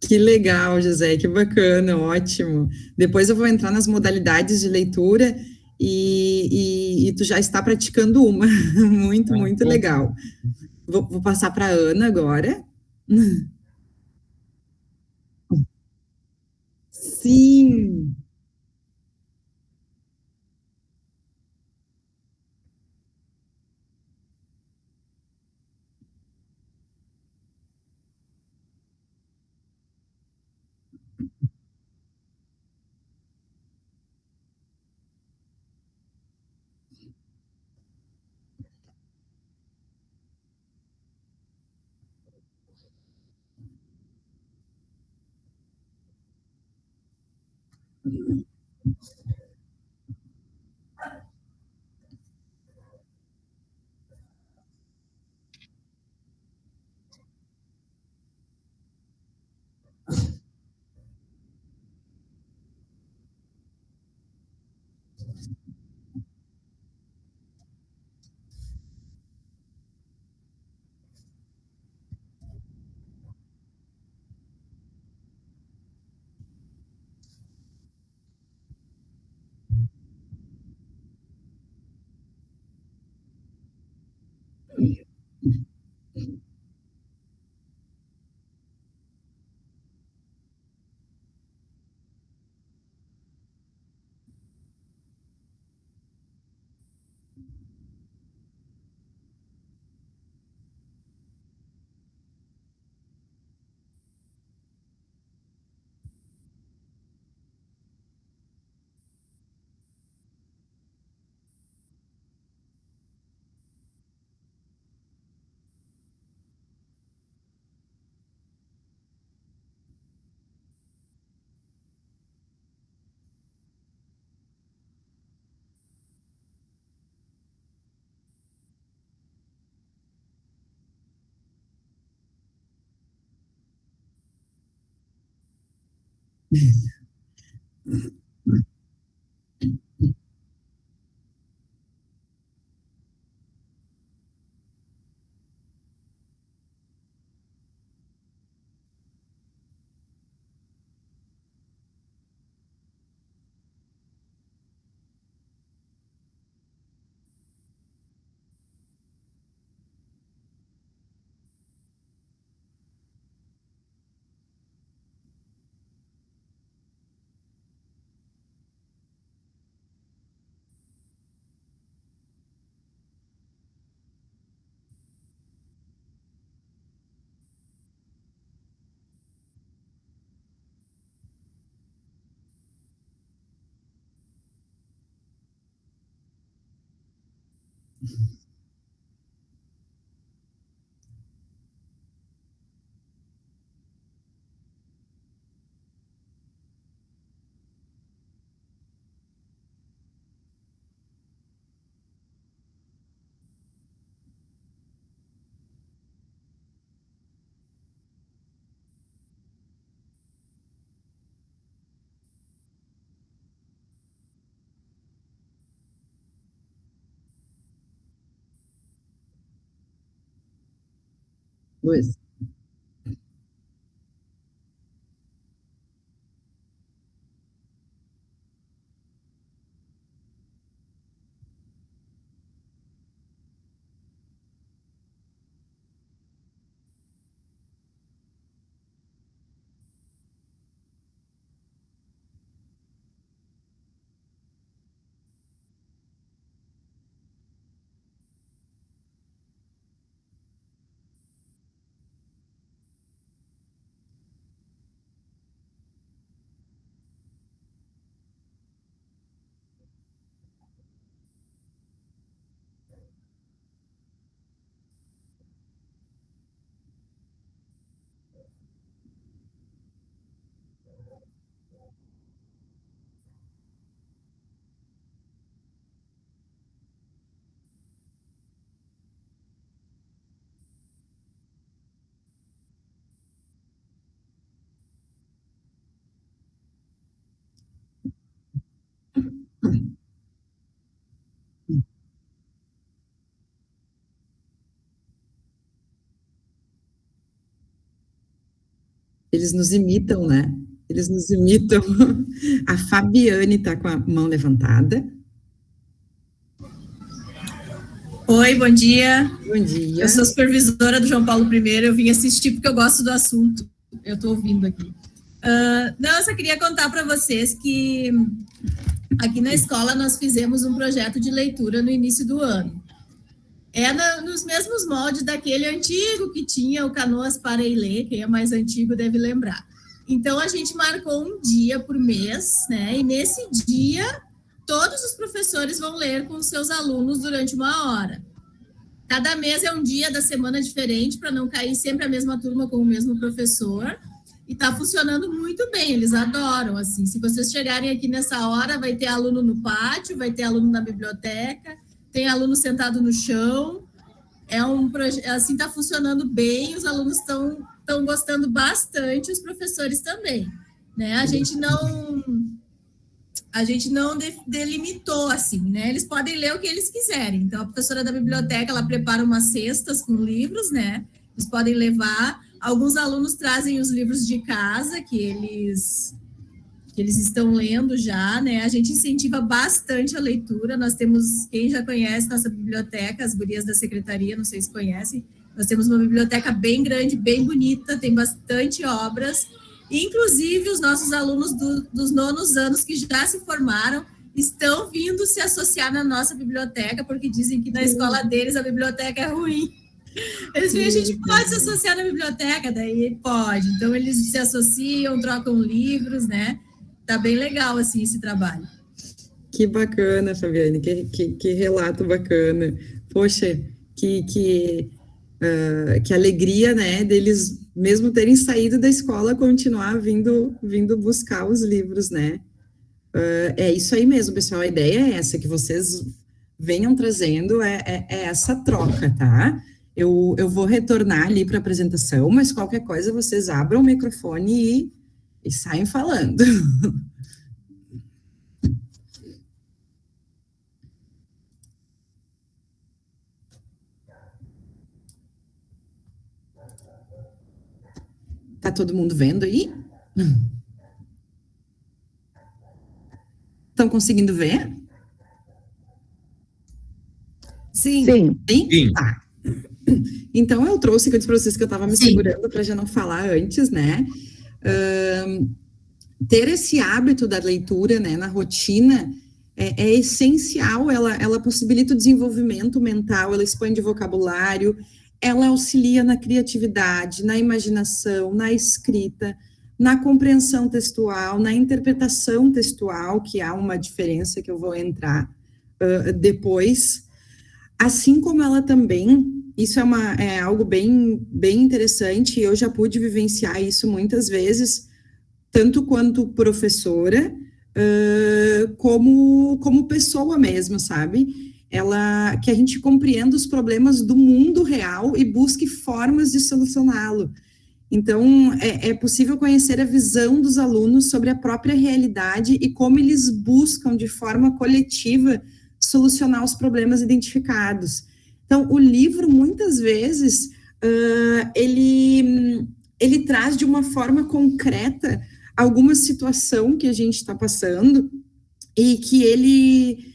Que legal, José, que bacana, ótimo. Depois eu vou entrar nas modalidades de leitura e tu já está praticando uma. Muito, muito legal. Vou passar para a Ana agora. Sim. Pois. Eles nos imitam, né? Eles nos imitam. A Fabiane está com a mão levantada. Oi, bom dia. Bom dia. Eu sou supervisora do João Paulo I, eu vim assistir porque eu gosto do assunto. Eu estou ouvindo aqui. Não, eu só queria contar para vocês que aqui na escola nós fizemos um projeto de leitura no início do ano. Nos mesmos moldes daquele antigo que tinha o Canoas para ir ler, quem é mais antigo deve lembrar. Então, a gente marcou um dia por mês, né? E nesse dia, todos os professores vão ler com os seus alunos durante 1 hora. Cada mês é um dia da semana diferente, para não cair sempre a mesma turma com o mesmo professor. E está funcionando muito bem, eles adoram, assim. Se vocês chegarem aqui nessa hora, vai ter aluno no pátio, vai ter aluno na biblioteca, tem aluno sentado no chão. Assim, está funcionando bem, os alunos estão gostando bastante, os professores também, né? A gente não delimitou, assim, né? Eles podem ler o que eles quiserem. Então, a professora da biblioteca, ela prepara umas cestas com livros, né? Eles podem levar. Alguns alunos trazem os livros de casa que eles estão lendo já, né? A gente incentiva bastante a leitura. Nós temos, quem já conhece nossa biblioteca, as gurias da secretaria, não sei se conhecem, nós temos uma biblioteca bem grande, bem bonita, tem bastante obras. Inclusive, os nossos alunos dos 9º anos que já se formaram estão vindo se associar na nossa biblioteca, porque dizem que na escola deles a biblioteca é ruim. Eles veem, a gente pode se associar na biblioteca, daí pode. Então, eles se associam, trocam livros, né? Tá bem legal, assim, esse trabalho. Que bacana, Fabiane, que relato bacana. Poxa, que alegria, né, deles, mesmo terem saído da escola, continuar vindo buscar os livros, né? É isso aí mesmo, pessoal, a ideia é essa, que vocês venham trazendo essa troca, tá? Eu vou retornar ali para a apresentação, mas qualquer coisa vocês abram o microfone e saem falando. Tá todo mundo vendo aí? Estão conseguindo ver? Sim. Sim. Tá. Então, eu trouxe, que eu disse para vocês que eu estava me segurando para já não falar antes, né? Ter esse hábito da leitura, né, na rotina é essencial, ela possibilita o desenvolvimento mental, ela expande o vocabulário, ela auxilia na criatividade, na imaginação, na escrita, na compreensão textual, na interpretação textual, que há uma diferença que eu vou entrar depois, assim como ela também, isso é algo bem interessante, eu já pude vivenciar isso muitas vezes, tanto quanto professora, como pessoa mesmo, sabe? Que a gente compreenda os problemas do mundo real e busque formas de solucioná-lo. Então, é possível conhecer a visão dos alunos sobre a própria realidade e como eles buscam, de forma coletiva, solucionar os problemas identificados. Então, o livro, muitas vezes, ele traz de uma forma concreta alguma situação que a gente está passando e que ele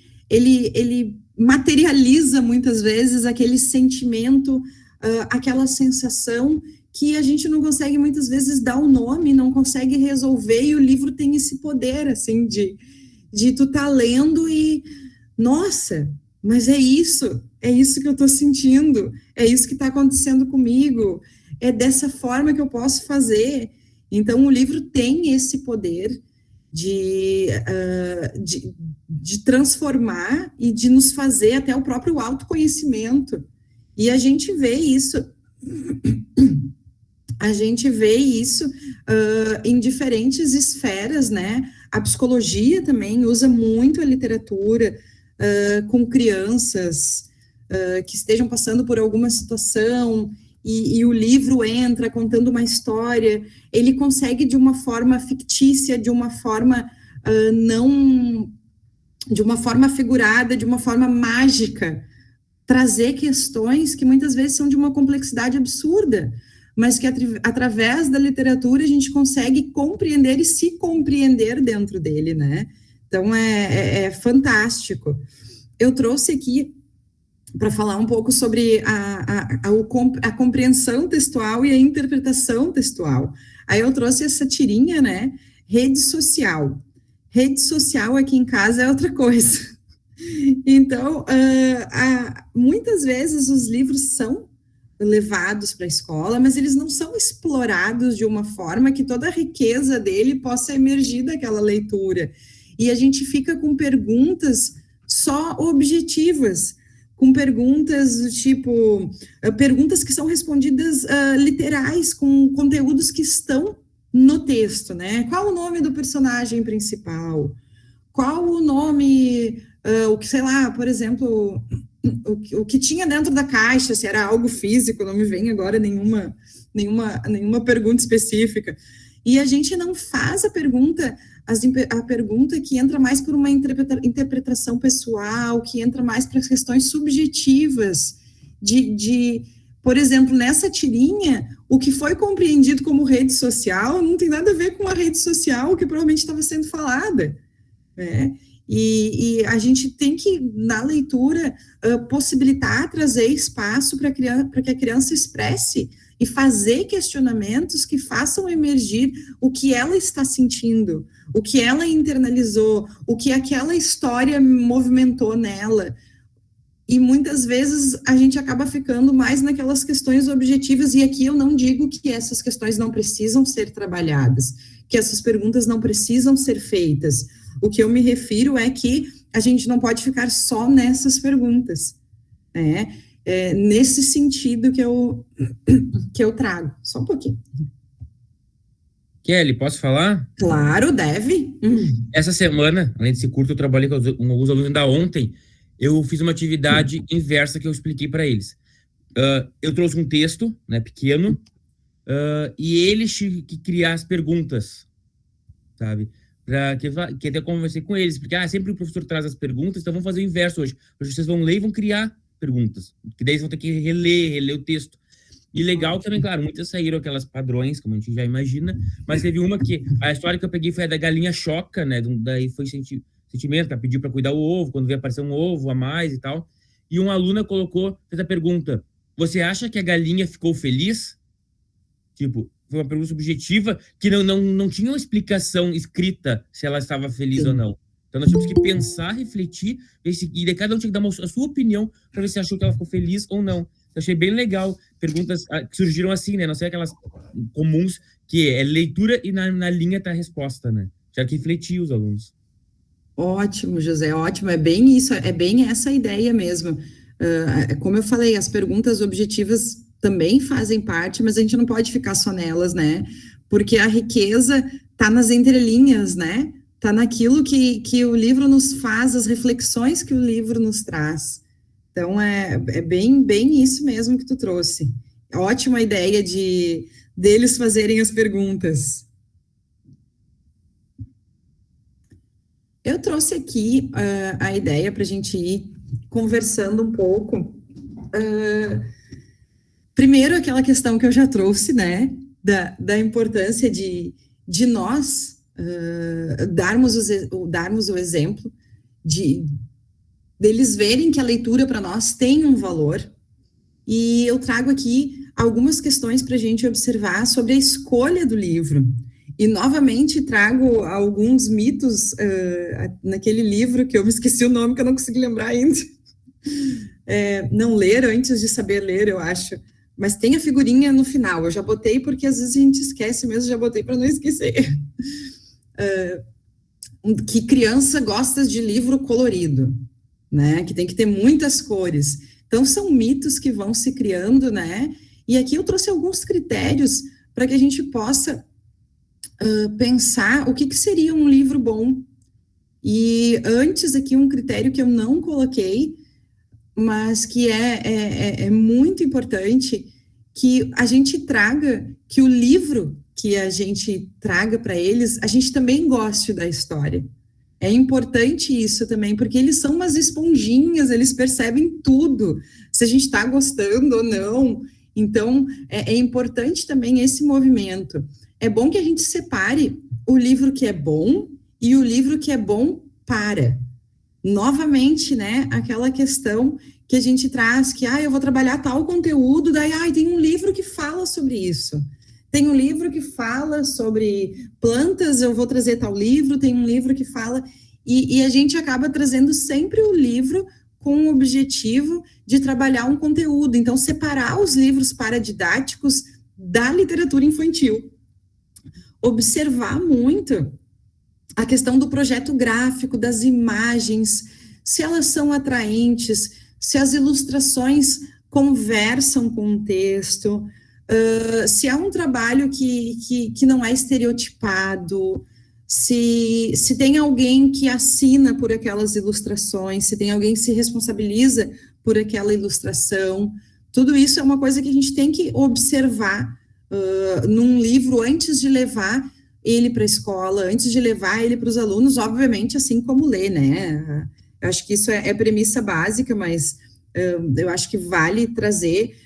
materializa, muitas vezes, aquele sentimento, aquela sensação que a gente não consegue, muitas vezes, dar um nome, não consegue resolver, e o livro tem esse poder, assim, de tu tá lendo e, nossa, mas é isso que eu tô sentindo, é isso que está acontecendo comigo, é dessa forma que eu posso fazer. Então, o livro tem esse poder de transformar e de nos fazer até o próprio autoconhecimento. E a gente vê isso em diferentes esferas, né? A psicologia também usa muito a literatura com crianças que estejam passando por alguma situação, e o livro entra contando uma história, ele consegue de uma forma fictícia, de uma forma de uma forma figurada, de uma forma mágica, trazer questões que muitas vezes são de uma complexidade absurda, mas que através da literatura a gente consegue compreender e se compreender dentro dele, né? Então, é fantástico. Eu trouxe aqui para falar um pouco sobre a compreensão textual e a interpretação textual. Aí eu trouxe essa tirinha, né? Rede social. Rede social aqui em casa é outra coisa. Então, muitas vezes os livros são levados para a escola, mas eles não são explorados de uma forma que toda a riqueza dele possa emergir daquela leitura. E a gente fica com perguntas só objetivas, com perguntas do tipo, perguntas que são respondidas literais, com conteúdos que estão no texto, né? Qual o nome do personagem principal? Qual o nome, o que, sei lá, por exemplo, o que tinha dentro da caixa, se era algo físico, não me vem agora nenhuma pergunta específica. E a gente não faz a pergunta que entra mais por uma interpretação pessoal, que entra mais para as questões subjetivas por exemplo, nessa tirinha, o que foi compreendido como rede social não tem nada a ver com a rede social que provavelmente estava sendo falada, né? E a gente tem que, na leitura, possibilitar, trazer espaço para que a criança expresse e fazer questionamentos que façam emergir o que ela está sentindo, o que ela internalizou, o que aquela história movimentou nela. E muitas vezes a gente acaba ficando mais naquelas questões objetivas, e aqui eu não digo que essas questões não precisam ser trabalhadas, que essas perguntas não precisam ser feitas. O que eu me refiro é que a gente não pode ficar só nessas perguntas, né? Nesse sentido que eu trago. Só um pouquinho. Kelly, posso falar? Claro, deve. Essa semana, além desse curso, eu trabalhei com alguns alunos ainda ontem. Eu fiz uma atividade inversa que eu expliquei para eles. Eu trouxe um texto, né, pequeno, e eles tinham que criar as perguntas, sabe? Que até conversei com eles, porque sempre o professor traz as perguntas, então vamos fazer o inverso hoje. Hoje vocês vão ler e vão criar perguntas, que daí vocês vão ter que reler o texto. E legal também, claro, muitas saíram aquelas padrões, como a gente já imagina, mas teve uma que, a história que eu peguei foi a da galinha choca, né, daí foi sentimento, ela pediu para cuidar o ovo, quando veio aparecer um ovo a mais e tal, e uma aluna fez a pergunta, você acha que a galinha ficou feliz? Tipo, foi uma pergunta subjetiva, que não tinha uma explicação escrita se ela estava feliz ou não. Então nós tínhamos que pensar, refletir, e daí cada um tinha que dar a sua opinião para ver se achou que ela ficou feliz ou não. Eu achei bem legal, perguntas que surgiram assim, né, não sei aquelas comuns, que é leitura e na linha tá a resposta, né, já que refletir os alunos. Ótimo, José, ótimo, é bem isso, é bem essa ideia mesmo. Como eu falei, as perguntas objetivas também fazem parte, mas a gente não pode ficar só nelas, né? Porque a riqueza está nas entrelinhas, né? Está naquilo que o livro nos faz, as reflexões que o livro nos traz. Então, é bem isso mesmo que tu trouxe. Ótima ideia deles fazerem as perguntas. Eu trouxe aqui a ideia para a gente ir conversando um pouco. Primeiro, aquela questão que eu já trouxe, né, da importância de nós darmos o exemplo deles verem que a leitura para nós tem um valor. E eu trago aqui algumas questões para a gente observar sobre a escolha do livro. E, novamente, trago alguns mitos naquele livro, que eu me esqueci o nome, que eu não consegui lembrar ainda. Não ler antes de saber ler, eu acho. Mas tem a figurinha no final. Eu já botei, porque às vezes a gente esquece mesmo, já botei para não esquecer. Que criança gosta de livro colorido, né? Que tem que ter muitas cores. Então, são mitos que vão se criando, né? E aqui eu trouxe alguns critérios para que a gente possa pensar o que seria um livro bom. E antes aqui um critério que eu não coloquei, mas que é muito importante, que a gente traga, que o livro que a gente traga para eles, a gente também goste da história. É importante isso também, porque eles são umas esponjinhas, eles percebem tudo, se a gente está gostando ou não. Então, é importante também esse movimento. É bom que a gente separe o livro que é bom e o livro que é bom para. Novamente, né, aquela questão que a gente traz, que, eu vou trabalhar tal conteúdo, daí, tem um livro que fala sobre isso. Tem um livro que fala sobre plantas, eu vou trazer tal livro, tem um livro que fala... E a gente acaba trazendo sempre o livro com o objetivo de trabalhar um conteúdo. Então, separar os livros paradidáticos da literatura infantil. Observar muito a questão do projeto gráfico, das imagens, se elas são atraentes, se as ilustrações conversam com o texto, se é um trabalho que não é estereotipado, se tem alguém que assina por aquelas ilustrações, se tem alguém que se responsabiliza por aquela ilustração. Tudo isso é uma coisa que a gente tem que observar num livro antes de levar ele para a escola, antes de levar ele para os alunos, obviamente, assim como ler, né? Eu acho que isso é premissa básica, mas eu acho que vale trazer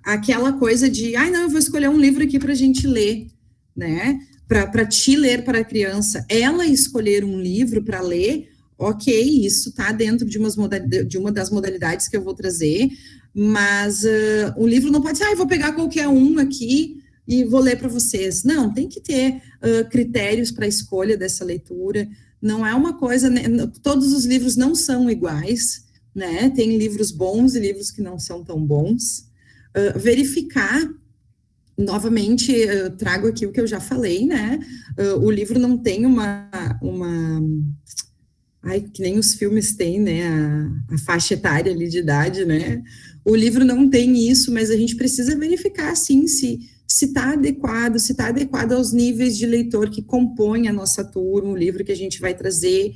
aquela coisa de, não, eu vou escolher um livro aqui para a gente ler, né? Para te ler para a criança, ela escolher um livro para ler, ok, isso está dentro de uma das modalidades que eu vou trazer, mas o livro não pode ser, eu vou pegar qualquer um aqui e vou ler para vocês. Não, tem que ter critérios para a escolha dessa leitura, não é uma coisa, né, todos os livros não são iguais, né, tem livros bons e livros que não são tão bons. Verificar. Novamente, eu trago aqui o que eu já falei, né? O livro não tem que nem os filmes têm, né? A faixa etária ali de idade, né? O livro não tem isso, mas a gente precisa verificar, sim, se está adequado aos níveis de leitor que compõem a nossa turma, o livro que a gente vai trazer,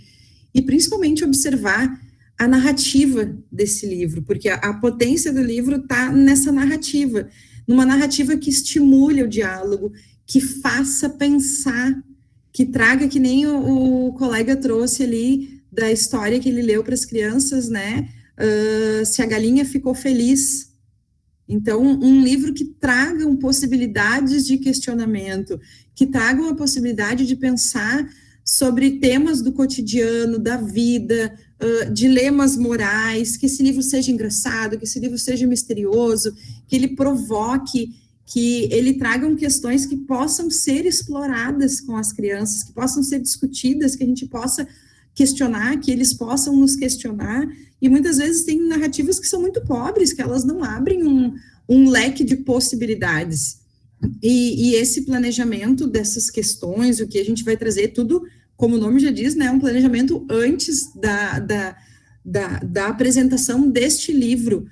e principalmente observar a narrativa desse livro, porque a potência do livro está nessa narrativa, numa narrativa que estimule o diálogo, que faça pensar, que traga, que nem o colega trouxe ali, da história que ele leu para as crianças, né, se a galinha ficou feliz. Então, um livro que tragam possibilidades de questionamento, que tragam a possibilidade de pensar sobre temas do cotidiano, da vida, dilemas morais, que esse livro seja engraçado, que esse livro seja misterioso, que ele provoque, que ele tragam questões que possam ser exploradas com as crianças, que possam ser discutidas, que a gente possa questionar, que eles possam nos questionar, e muitas vezes tem narrativas que são muito pobres, que elas não abrem um leque de possibilidades, e esse planejamento dessas questões, o que a gente vai trazer, tudo, como o nome já diz, né, um planejamento antes da apresentação deste livro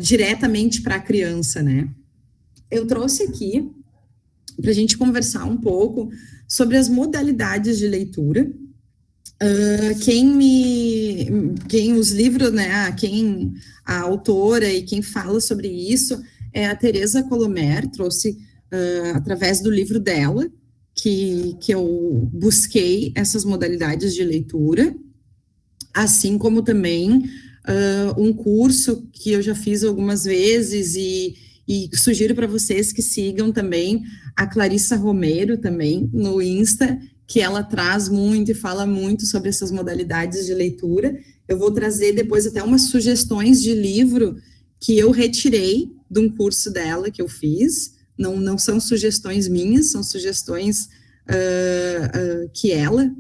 diretamente para a criança, né. Eu trouxe aqui para a gente conversar um pouco sobre as modalidades de leitura. Os livros, né, a autora e quem fala sobre isso é a Teresa Colomer, trouxe através do livro dela, que eu busquei essas modalidades de leitura, assim como também um curso que eu já fiz algumas vezes e sugiro para vocês que sigam também a Clarissa Romero também no Insta, que ela traz muito e fala muito sobre essas modalidades de leitura. Eu vou trazer depois até umas sugestões de livro que eu retirei de um curso dela que eu fiz. Não são sugestões minhas, são sugestões que ela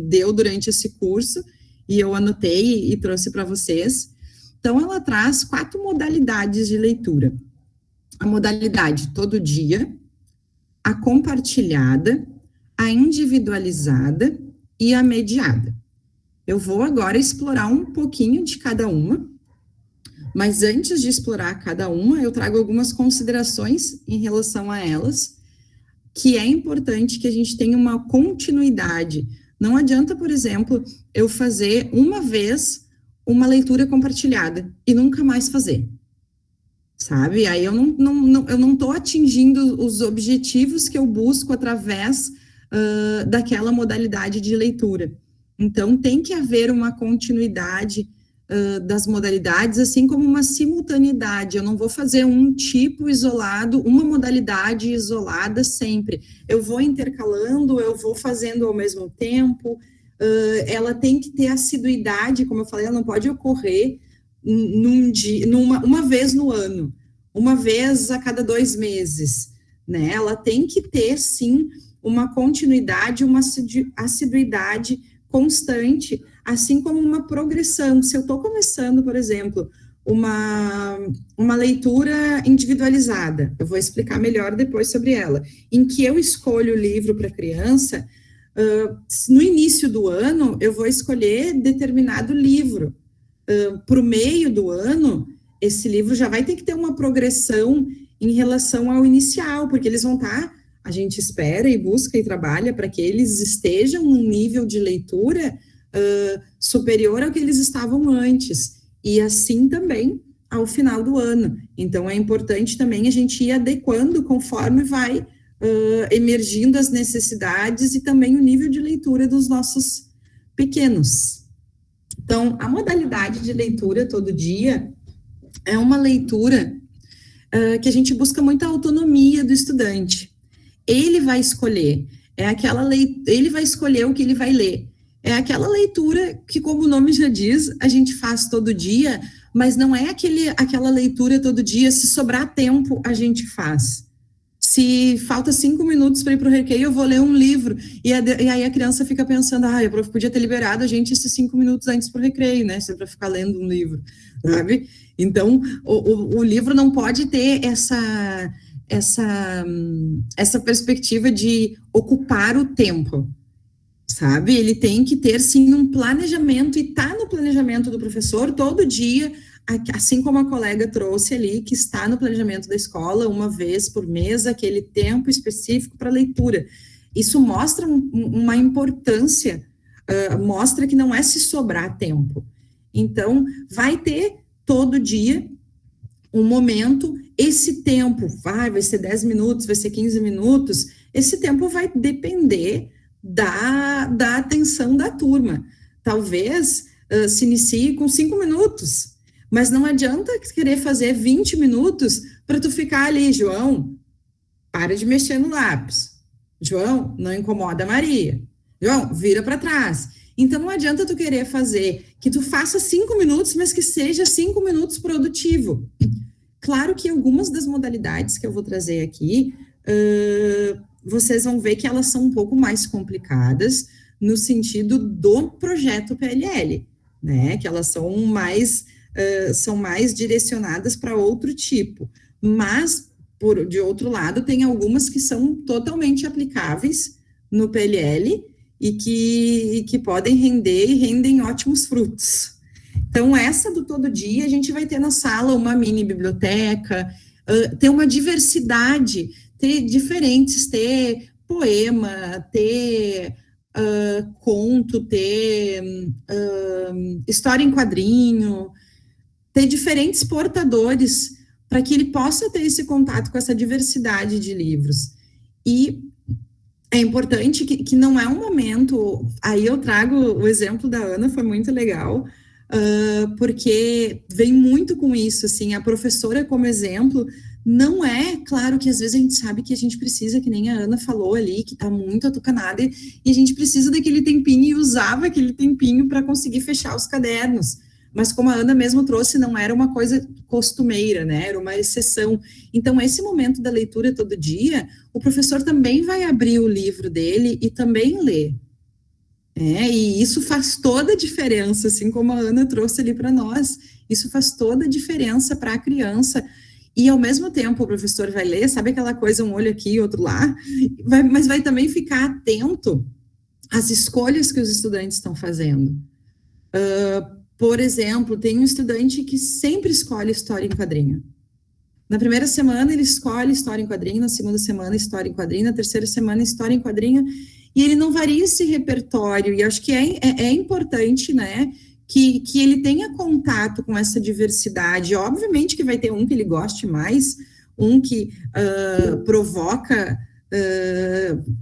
deu durante esse curso, e eu anotei e trouxe para vocês. Então, ela traz 4 modalidades de leitura. A modalidade todo dia, a compartilhada, a individualizada e a mediada. Eu vou agora explorar um pouquinho de cada uma, mas antes de explorar cada uma, eu trago algumas considerações em relação a elas, que é importante que a gente tenha uma continuidade. Não adianta, por exemplo, eu fazer uma vez uma leitura compartilhada e nunca mais fazer, sabe? Aí eu não estou atingindo os objetivos que eu busco através daquela modalidade de leitura. Então, tem que haver uma continuidade das modalidades, assim como uma simultaneidade. Eu não vou fazer um tipo isolado, uma modalidade isolada sempre. Eu vou intercalando, eu vou fazendo ao mesmo tempo. Ela tem que ter assiduidade, como eu falei, ela não pode ocorrer uma vez no ano, uma vez a cada 2 meses, né? Ela tem que ter, sim, uma continuidade, uma assiduidade constante, assim como uma progressão. Se eu estou começando, por exemplo, uma leitura individualizada, eu vou explicar melhor depois sobre ela, em que eu escolho o livro para criança, no início do ano, eu vou escolher determinado livro. Para o meio do ano, esse livro já vai ter que ter uma progressão em relação ao inicial, porque eles vão estar, a gente espera e busca e trabalha para que eles estejam num nível de leitura superior ao que eles estavam antes, e assim também ao final do ano. Então, é importante também a gente ir adequando conforme vai emergindo as necessidades e também o nível de leitura dos nossos pequenos. Então, a modalidade de leitura todo dia é uma leitura que a gente busca muita autonomia do estudante. Ele vai escolher, ele vai escolher o que ele vai ler. É aquela leitura que, como o nome já diz, a gente faz todo dia, mas não é aquela leitura todo dia, se sobrar tempo, a gente faz. Se falta 5 minutos para ir para o recreio, eu vou ler um livro. E aí a criança fica pensando, o prof podia ter liberado a gente esses 5 minutos antes para o recreio, né? Se é para ficar lendo um livro, sabe? Então, o livro não pode ter essa perspectiva de ocupar o tempo, sabe? Ele tem que ter, sim, um planejamento, e tá no planejamento do professor todo dia, assim como a colega trouxe ali, que está no planejamento da escola, uma vez por mês, aquele tempo específico para leitura. Isso mostra uma importância, mostra que não é se sobrar tempo. Então, vai ter todo dia um momento, esse tempo, vai ser 10 minutos, vai ser 15 minutos, esse tempo vai depender da atenção da turma. Talvez se inicie com 5 minutos, mas não adianta querer fazer 20 minutos para tu ficar ali, João, para de mexer no lápis. João, não incomoda a Maria. João, vira para trás. Então, não adianta tu querer fazer que tu faça 5 minutos, mas que seja 5 minutos produtivo. Claro que algumas das modalidades que eu vou trazer aqui, vocês vão ver que elas são um pouco mais complicadas no sentido do projeto PLL, né? Que elas são mais direcionadas para outro tipo. Mas, de outro lado, tem algumas que são totalmente aplicáveis no PLL e que podem render e rendem ótimos frutos. Então, essa do todo dia, a gente vai ter na sala uma mini biblioteca, ter uma diversidade, ter diferentes, ter poema, ter conto, ter história em quadrinho, ter diferentes portadores para que ele possa ter esse contato com essa diversidade de livros. E é importante que não é um momento, aí eu trago o exemplo da Ana, foi muito legal, porque vem muito com isso, assim, a professora como exemplo, não é, claro que às vezes a gente sabe que a gente precisa, que nem a Ana falou ali, que tá muito atucanada, e a gente precisa daquele tempinho, e usava aquele tempinho para conseguir fechar os cadernos, mas como a Ana mesmo trouxe, não era uma coisa costumeira, né, era uma exceção. Então, esse momento da leitura todo dia, o professor também vai abrir o livro dele e também ler. E isso faz toda a diferença, assim como a Ana trouxe ali para nós, isso faz toda a diferença para a criança, e ao mesmo tempo o professor vai ler, sabe aquela coisa, um olho aqui, outro lá, mas vai também ficar atento às escolhas que os estudantes estão fazendo. Por exemplo, tem um estudante que sempre escolhe história em quadrinho. Na primeira semana ele escolhe história em quadrinho, na segunda semana história em quadrinho, na terceira semana história em quadrinho, e ele não varia esse repertório, e acho que é importante, né, que ele tenha contato com essa diversidade. Obviamente que vai ter um que ele goste mais, um que provoca,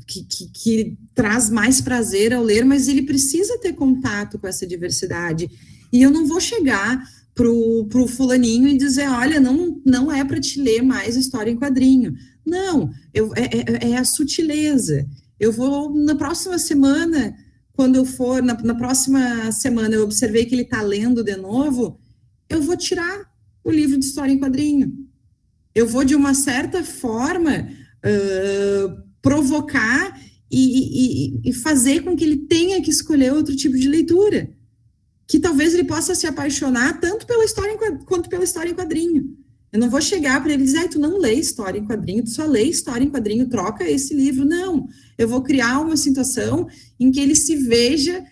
que traz mais prazer ao ler, mas ele precisa ter contato com essa diversidade. E eu não vou chegar pro fulaninho e dizer, olha, não é para te ler mais história em quadrinho. Não, é a sutileza. Eu vou, na próxima semana, quando eu for, na próxima semana eu observei que ele está lendo de novo, eu vou tirar o livro de história em quadrinho. Eu vou, de uma certa forma, provocar e fazer com que ele tenha que escolher outro tipo de leitura, que talvez ele possa se apaixonar tanto pela história quanto pela história em quadrinho. Eu não vou chegar para ele e dizer, tu não lê história em quadrinho, tu só lê história em quadrinho, troca esse livro. Não, eu vou criar uma situação em que ele se veja,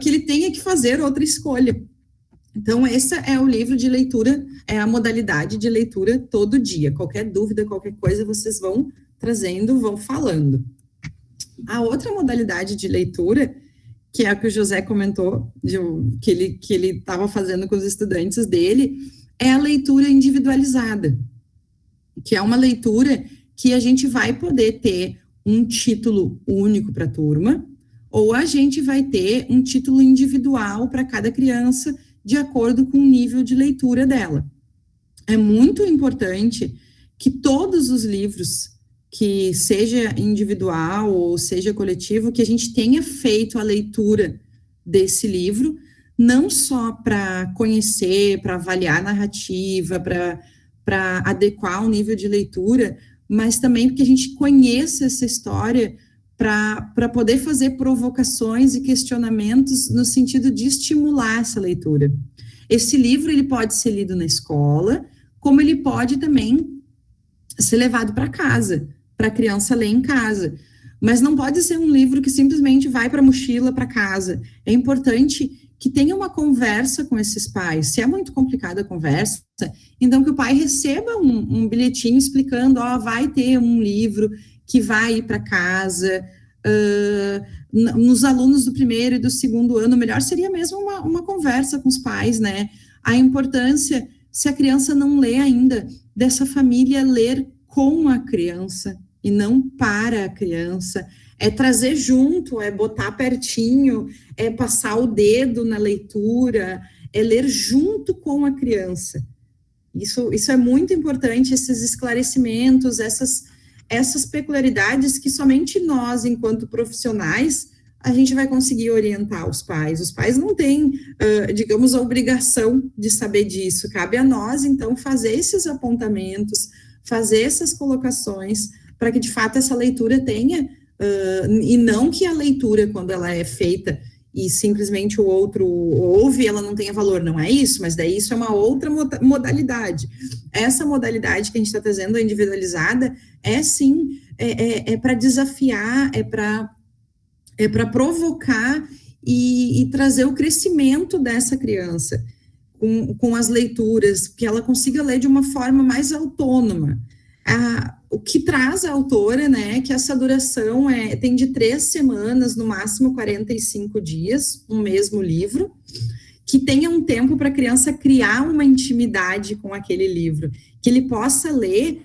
que ele tenha que fazer outra escolha. Então, esse é o livro de leitura, é a modalidade de leitura todo dia. Qualquer dúvida, qualquer coisa, vocês vão trazendo, vão falando. A outra modalidade de leitura, que é a que o José comentou, que ele estava fazendo com os estudantes dele, é a leitura individualizada, que é uma leitura que a gente vai poder ter um título único para a turma, ou a gente vai ter um título individual para cada criança, de acordo com o nível de leitura dela. É muito importante que todos os livros, que seja individual ou seja coletivo, que a gente tenha feito a leitura desse livro, não só para conhecer, para avaliar a narrativa, para adequar o nível de leitura, mas também porque a gente conheça essa história para poder fazer provocações e questionamentos no sentido de estimular essa leitura. Esse livro ele pode ser lido na escola, como ele pode também ser levado para casa, para a criança ler em casa. Mas não pode ser um livro que simplesmente vai para a mochila, para casa. É importante que tenha uma conversa com esses pais. Se é muito complicada a conversa, então que o pai receba um bilhetinho explicando, vai ter um livro que vai ir para casa. Nos alunos do primeiro e do segundo ano, melhor seria mesmo uma conversa com os pais, né? A importância, se a criança não lê ainda, dessa família ler com a criança e não para a criança. É trazer junto, é botar pertinho, é passar o dedo na leitura, é ler junto com a criança. Isso é muito importante, esses esclarecimentos, essas peculiaridades que somente nós, enquanto profissionais, a gente vai conseguir orientar os pais. Os pais não têm, digamos, a obrigação de saber disso. Cabe a nós, então, fazer esses apontamentos, fazer essas colocações, para que, de fato, essa leitura tenha... e não que a leitura, quando ela é feita e simplesmente o outro ouve, ela não tenha valor, não é isso, mas daí isso é uma outra modalidade. Essa modalidade que a gente está trazendo, a individualizada, é sim, para desafiar, é para provocar e trazer o crescimento dessa criança com as leituras, que ela consiga ler de uma forma mais autônoma. O que traz a autora, né, que essa duração tem de 3 semanas, no máximo 45 dias, um mesmo livro, que tenha um tempo para a criança criar uma intimidade com aquele livro, que ele possa ler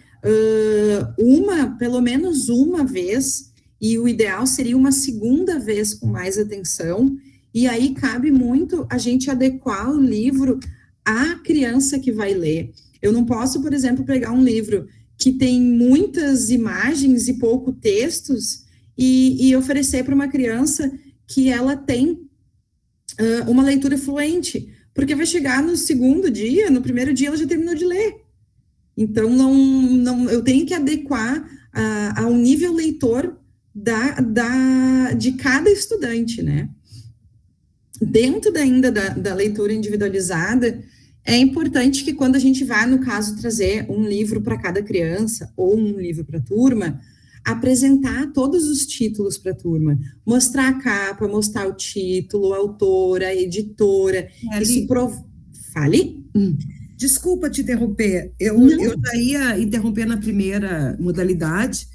pelo menos uma vez, e o ideal seria uma segunda vez com mais atenção, e aí cabe muito a gente adequar o livro à criança que vai ler. Eu não posso, por exemplo, pegar um livro que tem muitas imagens e pouco textos e oferecer para uma criança que ela tem uma leitura fluente, porque vai chegar no segundo dia, no primeiro dia ela já terminou de ler. Então, eu tenho que adequar ao nível leitor de cada estudante, né? Dentro ainda da leitura individualizada, é importante que quando a gente vai, no caso, trazer um livro para cada criança ou um livro para a turma, apresentar todos os títulos para a turma, mostrar a capa, mostrar o título, a autora, a editora. Fale? Desculpa te interromper, eu já ia interromper na primeira modalidade.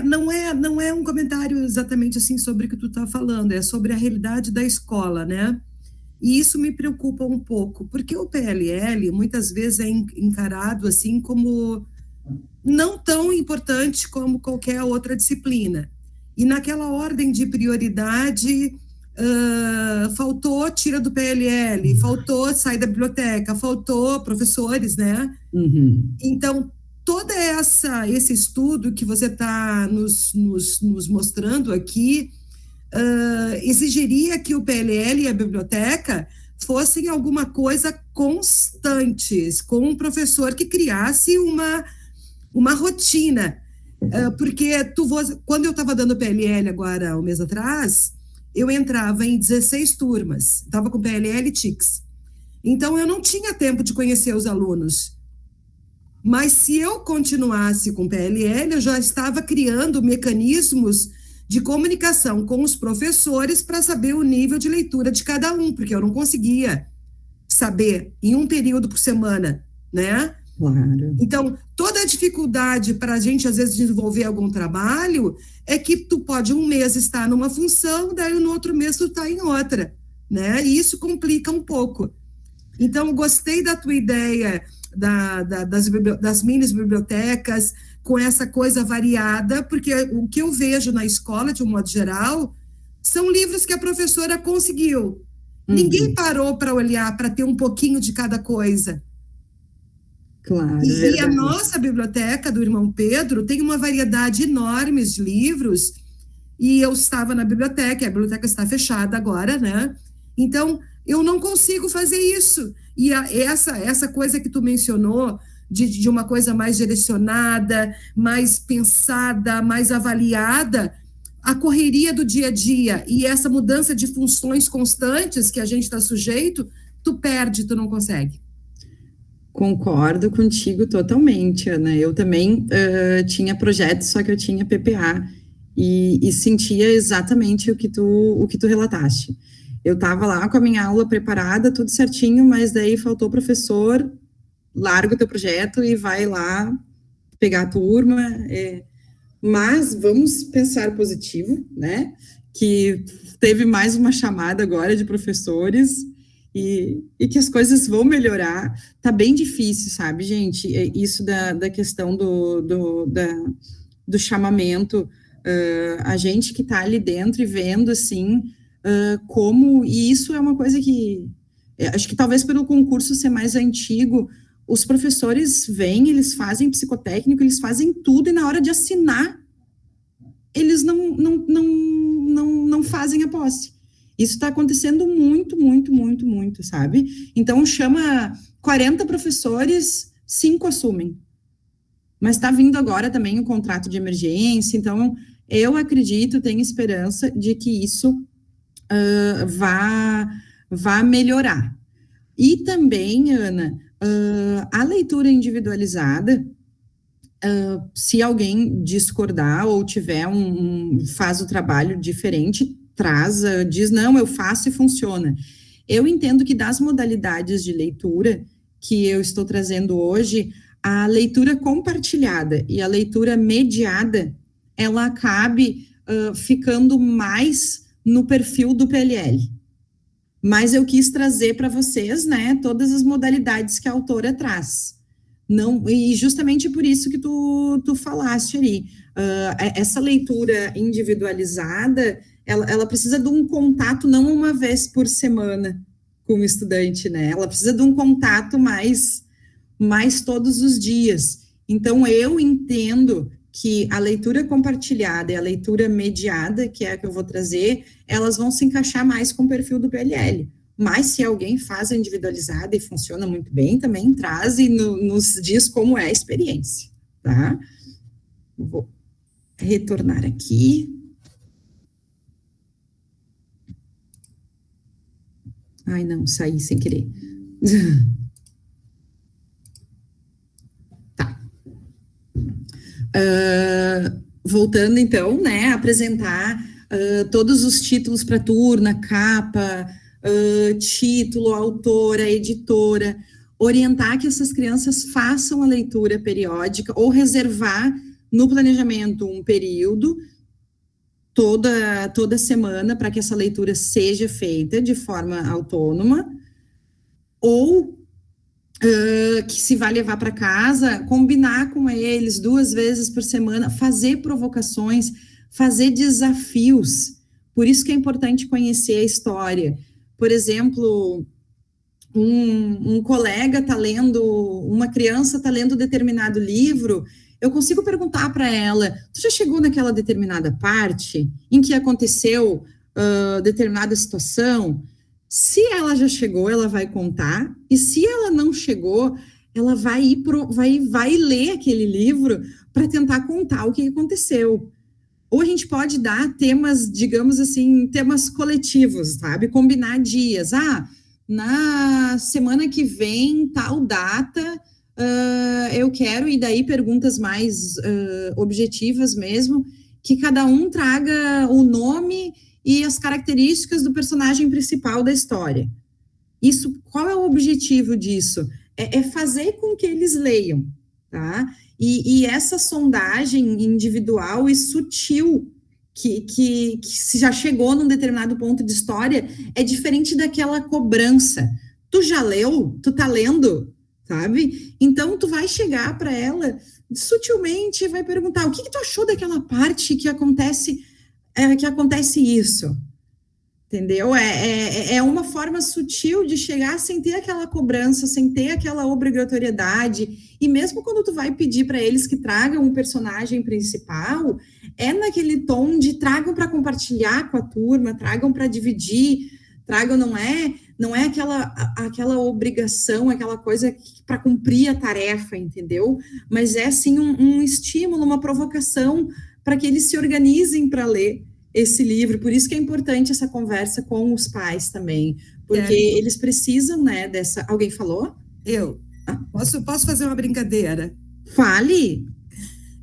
Não é um comentário exatamente assim sobre o que tu está falando, é sobre a realidade da escola, né? E isso me preocupa um pouco, porque o PLL muitas vezes é encarado assim como não tão importante como qualquer outra disciplina. E naquela ordem de prioridade, faltou tira do PLL, faltou sai da biblioteca, faltou professores, né? Então, todo esse estudo que você está nos mostrando aqui exigiria que o PLL e a biblioteca fossem alguma coisa constantes, com um professor que criasse uma rotina. Porque quando eu estava dando PLL agora, um mês atrás, eu entrava em 16 turmas, estava com PLL e TICS. Então, eu não tinha tempo de conhecer os alunos. Mas se eu continuasse com PLL, eu já estava criando mecanismos de comunicação com os professores para saber o nível de leitura de cada um, porque eu não conseguia saber em um período por semana, né? Claro. Então, toda a dificuldade para a gente, às vezes, desenvolver algum trabalho é que tu pode um mês estar numa função, daí no outro mês tu está em outra, né? E isso complica um pouco. Então, gostei da tua ideia das mini bibliotecas, com essa coisa variada, porque o que eu vejo na escola, de um modo geral, são livros que a professora conseguiu. Ninguém parou para olhar, para ter um pouquinho de cada coisa. Claro, e a nossa biblioteca do Irmão Pedro tem uma variedade enorme de livros, e eu estava na biblioteca, a biblioteca está fechada agora, né? Então, eu não consigo fazer isso. E essa coisa que tu mencionou, de uma coisa mais direcionada, mais pensada, mais avaliada, a correria do dia a dia e essa mudança de funções constantes que a gente está sujeito, tu perde, tu não consegue. Concordo contigo totalmente, Ana. Eu também tinha projetos, só que eu tinha PPA e sentia exatamente o que tu relataste. Eu estava lá com a minha aula preparada, tudo certinho, mas daí faltou o professor, larga o teu projeto e vai lá pegar a turma. Mas vamos pensar positivo, né? Que teve mais uma chamada agora de professores e que as coisas vão melhorar. Tá bem difícil, sabe, gente? Isso da questão do chamamento. A gente que tá ali dentro e vendo, assim, como... E isso é uma coisa que... acho que talvez pelo concurso ser mais antigo, os professores vêm, eles fazem psicotécnico, eles fazem tudo, e na hora de assinar, eles não fazem a posse. Isso está acontecendo muito, muito, muito, muito, sabe? Então, chama 40 professores, 5 assumem. Mas está vindo agora também o contrato de emergência, então, eu acredito, tenho esperança de que isso vá melhorar. E também, Ana, a leitura individualizada, se alguém discordar ou tiver faz o trabalho diferente, diz, não, eu faço e funciona. Eu entendo que das modalidades de leitura que eu estou trazendo hoje, a leitura compartilhada e a leitura mediada, ela acabe ficando mais no perfil do PLL. Mas eu quis trazer para vocês, né, todas as modalidades que a autora traz. E justamente por isso que tu falaste ali. Essa leitura individualizada, ela precisa de um contato não uma vez por semana com o estudante, né? Ela precisa de um contato mais todos os dias. Então, eu entendo que a leitura compartilhada e a leitura mediada, que é a que eu vou trazer, elas vão se encaixar mais com o perfil do PLL. Mas se alguém faz a individualizada e funciona muito bem, também traz e nos diz como é a experiência, tá? Vou retornar aqui. Ai, não, saí sem querer. Tá. Voltando, então, né, apresentar todos os títulos para a turma, capa, título, autora, editora, orientar que essas crianças façam a leitura periódica ou reservar no planejamento um período toda semana para que essa leitura seja feita de forma autônoma, ou que se vai levar para casa, combinar com eles 2 vezes por semana, fazer provocações, fazer desafios, Por isso que é importante conhecer a história. Por exemplo, um colega está lendo, uma criança está lendo determinado livro, eu consigo perguntar para ela, tu já chegou naquela determinada parte em que aconteceu determinada situação? Se ela já chegou, ela vai contar, e se ela não chegou, ela vai ler aquele livro para tentar contar o que aconteceu. Ou a gente pode dar temas, digamos assim, temas coletivos, sabe? Combinar dias. Na semana que vem, tal data, eu quero, e daí perguntas mais objetivas mesmo, que cada um traga o nome e as características do personagem principal da história. Isso, qual é o objetivo disso? É fazer com que eles leiam, tá? E essa sondagem individual e sutil, que se já chegou num determinado ponto de história, é diferente daquela cobrança. Tu já leu? Tu tá lendo? Sabe? Então, tu vai chegar para ela sutilmente e vai perguntar, o que tu achou daquela parte que acontece isso? Entendeu? É uma forma sutil de chegar sem ter aquela cobrança, sem ter aquela obrigatoriedade. E mesmo quando tu vai pedir para eles que tragam um personagem principal, é naquele tom de tragam para compartilhar com a turma, tragam para dividir, tragam, não é aquela obrigação, aquela coisa para cumprir a tarefa, entendeu? Mas é sim um estímulo, uma provocação para que eles se organizem para ler esse livro. Por isso que é importante essa conversa com os pais também, porque eles precisam, né, dessa... Alguém falou? Eu. Posso fazer uma brincadeira? Fale!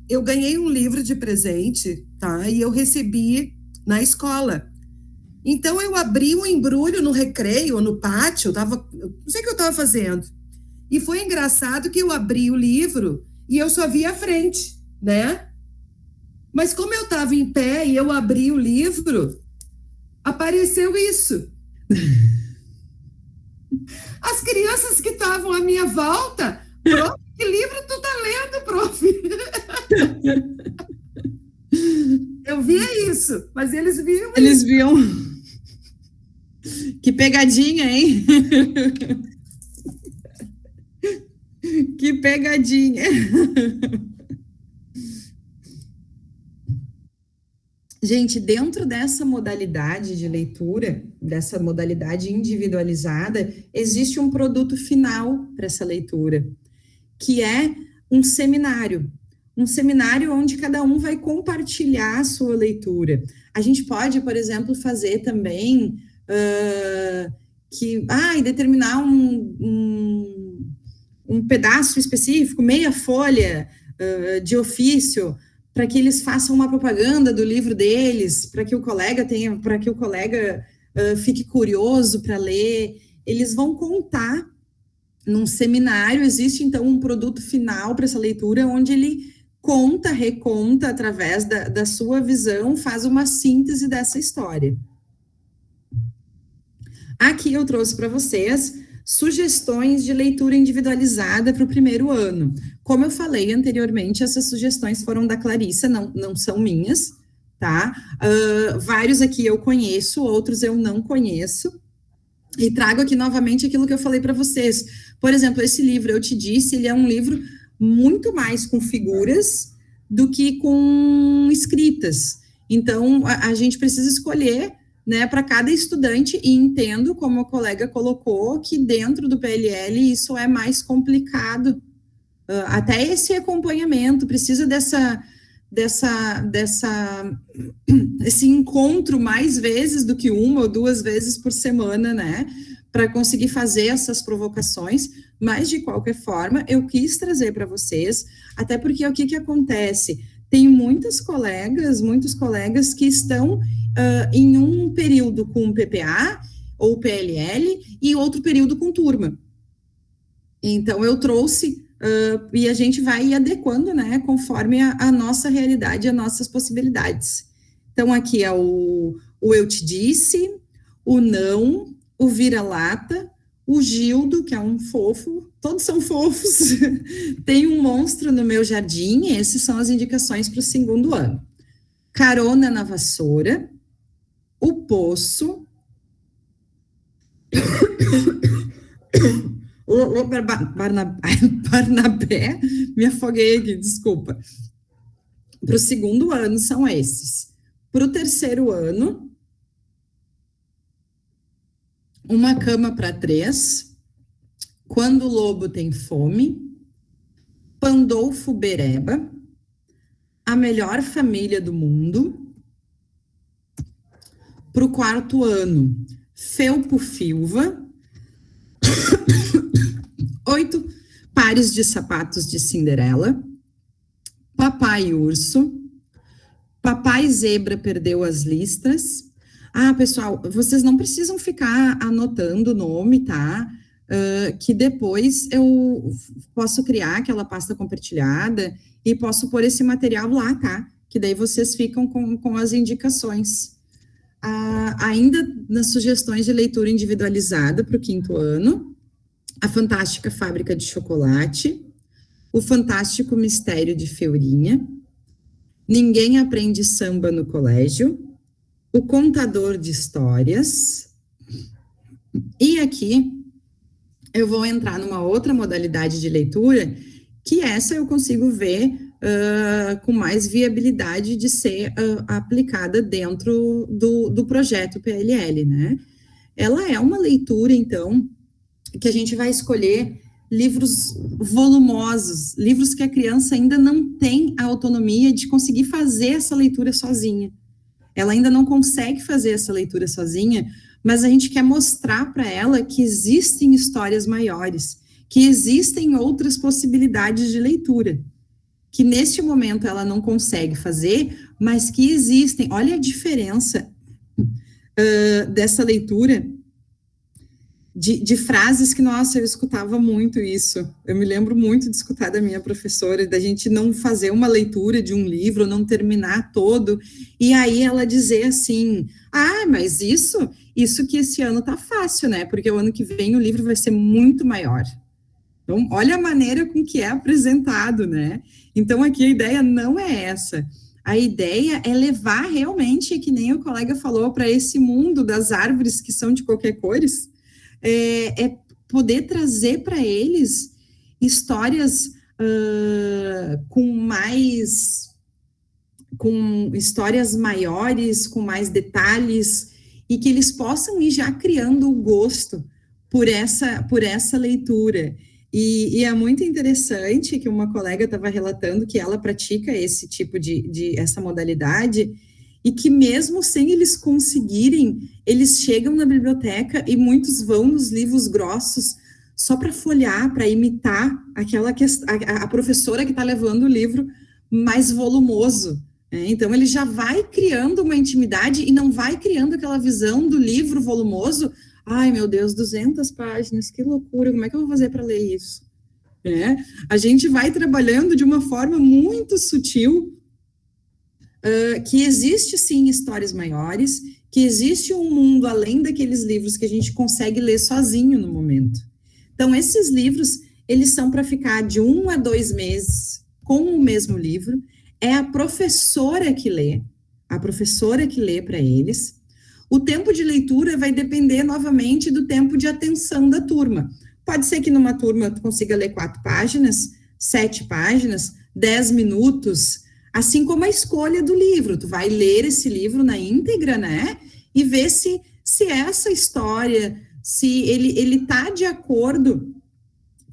Eu ganhei um livro de presente, tá? E eu recebi na escola. Então, eu abri um embrulho no recreio, no pátio, não sei o que eu estava fazendo. E foi engraçado que eu abri o livro e eu só vi a frente, né? Mas como eu estava em pé e eu abri o livro, apareceu isso. As crianças que estavam à minha volta, prof, que livro tu tá lendo, prof? Eu via isso, mas eles viam isso. Eles viam. Que pegadinha, hein? Que pegadinha. Gente, dentro dessa modalidade de leitura, dessa modalidade individualizada, existe um produto final para essa leitura, que é um seminário onde cada um vai compartilhar a sua leitura. A gente pode, por exemplo, fazer também determinar um pedaço específico, meia folha de ofício, para que eles façam uma propaganda do livro deles, para que o colega fique curioso para ler. Eles vão contar num seminário. Existe então um produto final para essa leitura, onde ele reconta através da sua visão, faz uma síntese dessa história. Aqui eu trouxe para vocês sugestões de leitura individualizada para o primeiro ano. Como eu falei anteriormente, essas sugestões foram da Clarissa, não são minhas, tá? Vários aqui eu conheço, outros eu não conheço. E trago aqui novamente aquilo que eu falei para vocês. Por exemplo, esse livro, eu te disse, ele é um livro muito mais com figuras do que com escritas. Então, a gente precisa escolher, né, para cada estudante, e entendo, como a colega colocou, que dentro do PLL isso é mais complicado. Até esse acompanhamento precisa esse encontro mais vezes do que uma ou duas vezes por semana, né, para conseguir fazer essas provocações. Mas, de qualquer forma, eu quis trazer para vocês, até porque o que acontece? Tem muitos colegas que estão em um período com PPA ou PLL e outro período com turma. Então, eu trouxe, e a gente vai adequando, né, conforme a nossa realidade, as nossas possibilidades. Então, aqui é o Eu Te Disse, o Não, o Vira-Lata, o Gildo, que é um fofo, todos são fofos. Tem um Monstro no Meu Jardim, esses são as indicações para o segundo ano. Carona na Vassoura, O Poço, Barnabé, me afoguei aqui, desculpa. Para o segundo ano são esses. Para o terceiro ano, Uma Cama para Três, Quando o Lobo Tem Fome, Pandolfo Bereba, A Melhor Família do Mundo. Para o quarto ano, Felpo Filva, 8 Pares de Sapatos de Cinderela, Papai Urso, Papai Zebra Perdeu as Listras. Pessoal, vocês não precisam ficar anotando o nome, tá? Que depois eu posso criar aquela pasta compartilhada e posso pôr esse material lá, tá? Que daí vocês ficam com as indicações. Ainda nas sugestões de leitura individualizada para o quinto ano, A Fantástica Fábrica de Chocolate, O Fantástico Mistério de Feurinha, Ninguém Aprende Samba no Colégio, O Contador de Histórias. E aqui eu vou entrar numa outra modalidade de leitura, que essa eu consigo ver com mais viabilidade de ser aplicada dentro do projeto PLL, né? Ela é uma leitura, então, que a gente vai escolher livros volumosos, livros que a criança ainda não tem a autonomia de conseguir fazer essa leitura sozinha. Ela ainda não consegue fazer essa leitura sozinha, mas a gente quer mostrar para ela que existem histórias maiores, que existem outras possibilidades de leitura, que neste momento ela não consegue fazer, mas que existem. Olha a diferença dessa leitura de frases que, nossa, eu escutava muito isso. Eu me lembro muito de escutar da minha professora, da gente não fazer uma leitura de um livro, não terminar todo, e aí ela dizer assim, mas isso que esse ano tá fácil, né? Porque o ano que vem o livro vai ser muito maior. Então, olha a maneira com que é apresentado, né? Então, aqui a ideia não é essa. A ideia é levar realmente, que nem o colega falou, para esse mundo das árvores que são de qualquer cores, é poder trazer para eles histórias com histórias maiores, com mais detalhes, e que eles possam ir já criando o gosto por essa leitura. E é muito interessante que uma colega estava relatando que ela pratica esse tipo essa modalidade, e que mesmo sem eles conseguirem, eles chegam na biblioteca e muitos vão nos livros grossos só para folhear, para imitar a professora que está levando o livro mais volumoso. Né? Então, ele já vai criando uma intimidade e não vai criando aquela visão do livro volumoso. Ai, meu Deus, 200 páginas, que loucura, como é que eu vou fazer para ler isso? A gente vai trabalhando de uma forma muito sutil, que existe, sim, histórias maiores, que existe um mundo além daqueles livros que a gente consegue ler sozinho no momento. Então, esses livros, eles são para ficar de 1 a 2 meses com o mesmo livro. É a professora que lê para eles. O tempo de leitura vai depender, novamente, do tempo de atenção da turma. Pode ser que numa turma tu consiga ler 4 páginas, 7 páginas, 10 minutos, assim como a escolha do livro. Tu vai ler esse livro na íntegra, né? E ver se essa história, se ele está de acordo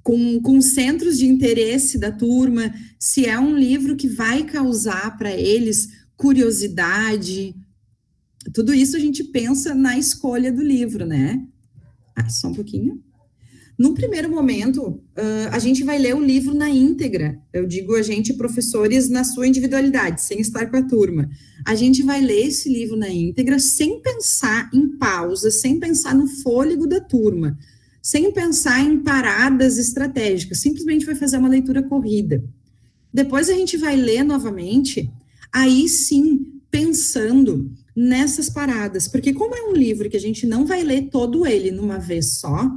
com os centros de interesse da turma, se é um livro que vai causar para eles curiosidade. Tudo isso a gente pensa na escolha do livro, né? Só um pouquinho. No primeiro momento, a gente vai ler o livro na íntegra. Eu digo a gente, professores, na sua individualidade, sem estar com a turma. A gente vai ler esse livro na íntegra sem pensar em pausa, sem pensar no fôlego da turma, sem pensar em paradas estratégicas. Simplesmente vai fazer uma leitura corrida. Depois a gente vai ler novamente, aí sim, pensando nessas paradas. Porque como é um livro que a gente não vai ler todo ele numa vez só,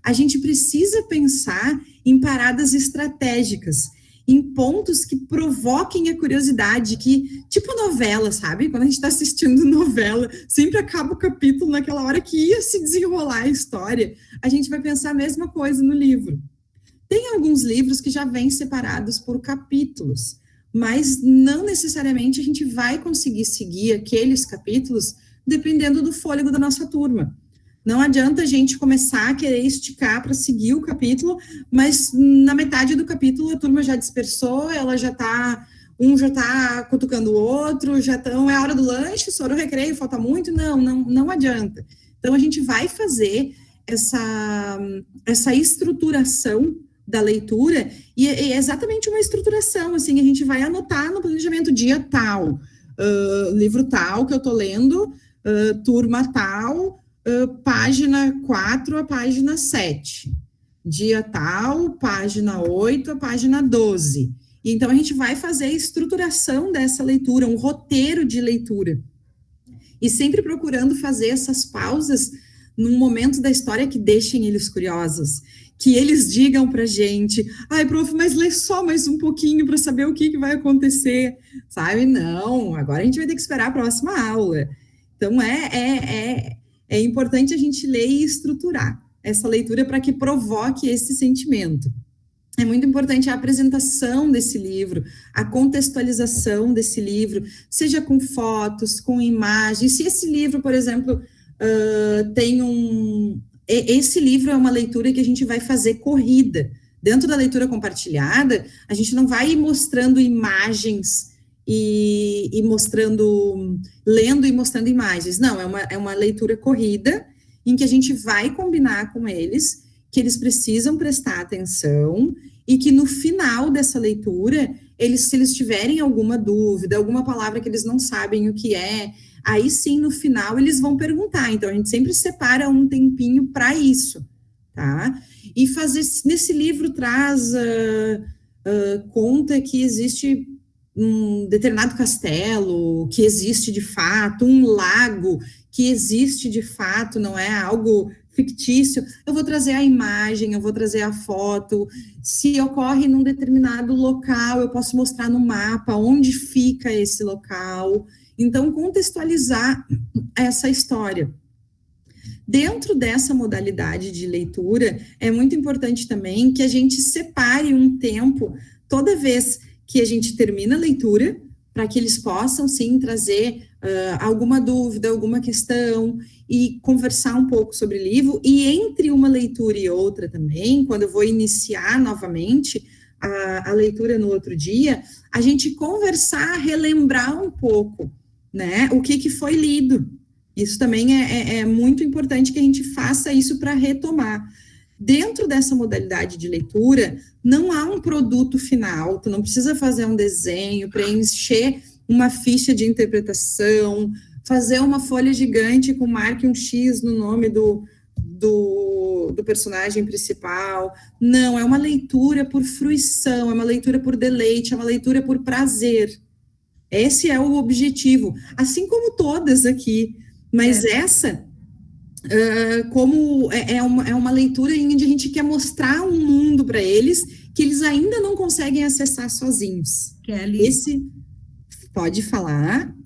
a gente precisa pensar em paradas estratégicas. em pontos que provoquem a curiosidade, que, tipo novela, sabe? Quando a gente está assistindo novela, sempre acaba o capítulo naquela hora que ia se desenrolar a história, a gente vai pensar a mesma coisa no livro. Tem alguns livros que já vêm separados por capítulos, mas não necessariamente a gente vai conseguir seguir aqueles capítulos dependendo do fôlego da nossa turma. Não adianta a gente começar a querer esticar para seguir o capítulo, mas na metade do capítulo a turma já dispersou, ela já está, um já está cutucando o outro, já estão, é a hora do lanche, só o recreio, falta muito, não adianta. Então a gente vai fazer essa estruturação da leitura, e é exatamente uma estruturação, assim, a gente vai anotar no planejamento dia tal, livro tal que eu estou lendo, turma tal, página 4 a página 7, dia tal, página 8 a página 12. Então, a gente vai fazer a estruturação dessa leitura, um roteiro de leitura. E sempre procurando fazer essas pausas num momento da história que deixem eles curiosos, que eles digam para a gente, ai, prof, mas lê só mais um pouquinho para saber o que vai acontecer, sabe? Não, agora a gente vai ter que esperar a próxima aula. Então, é importante a gente ler e estruturar essa leitura para que provoque esse sentimento. É muito importante a apresentação desse livro, a contextualização desse livro, seja com fotos, com imagens. Se esse livro, por exemplo, esse livro é uma leitura que a gente vai fazer corrida. Dentro da leitura compartilhada, a gente não vai ir mostrando imagens e mostrando, lendo e mostrando imagens. Não, é uma leitura corrida em que a gente vai combinar com eles que eles precisam prestar atenção e que no final dessa leitura, se eles tiverem alguma dúvida, alguma palavra que eles não sabem o que é, aí sim, no final, eles vão perguntar. Então, a gente sempre separa um tempinho para isso, tá? E nesse livro traz, conta que existe um determinado castelo, que existe de fato, um lago que existe de fato, não é algo fictício. Eu vou trazer a imagem, eu vou trazer a foto. Se ocorre num determinado local, eu posso mostrar no mapa onde fica esse local. Então, contextualizar essa história. Dentro dessa modalidade de leitura, é muito importante também que a gente separe um tempo, toda vez que a gente termina a leitura, para que eles possam, sim, trazer alguma dúvida, alguma questão, e conversar um pouco sobre o livro. E entre uma leitura e outra também, quando eu vou iniciar novamente a leitura no outro dia, a gente conversar, relembrar um pouco, né, o que foi lido. Isso também é muito importante que a gente faça isso para retomar. Dentro dessa modalidade de leitura, não há um produto final, tu não precisa fazer um desenho, preencher uma ficha de interpretação, fazer uma folha gigante com marque um X no nome do personagem principal. Não, é uma leitura por fruição, é uma leitura por deleite, é uma leitura por prazer. Esse é o objetivo, assim como todas aqui, mas essa, como é uma leitura onde a gente quer mostrar um mundo para eles que eles ainda não conseguem acessar sozinhos. Kelly, pode falar?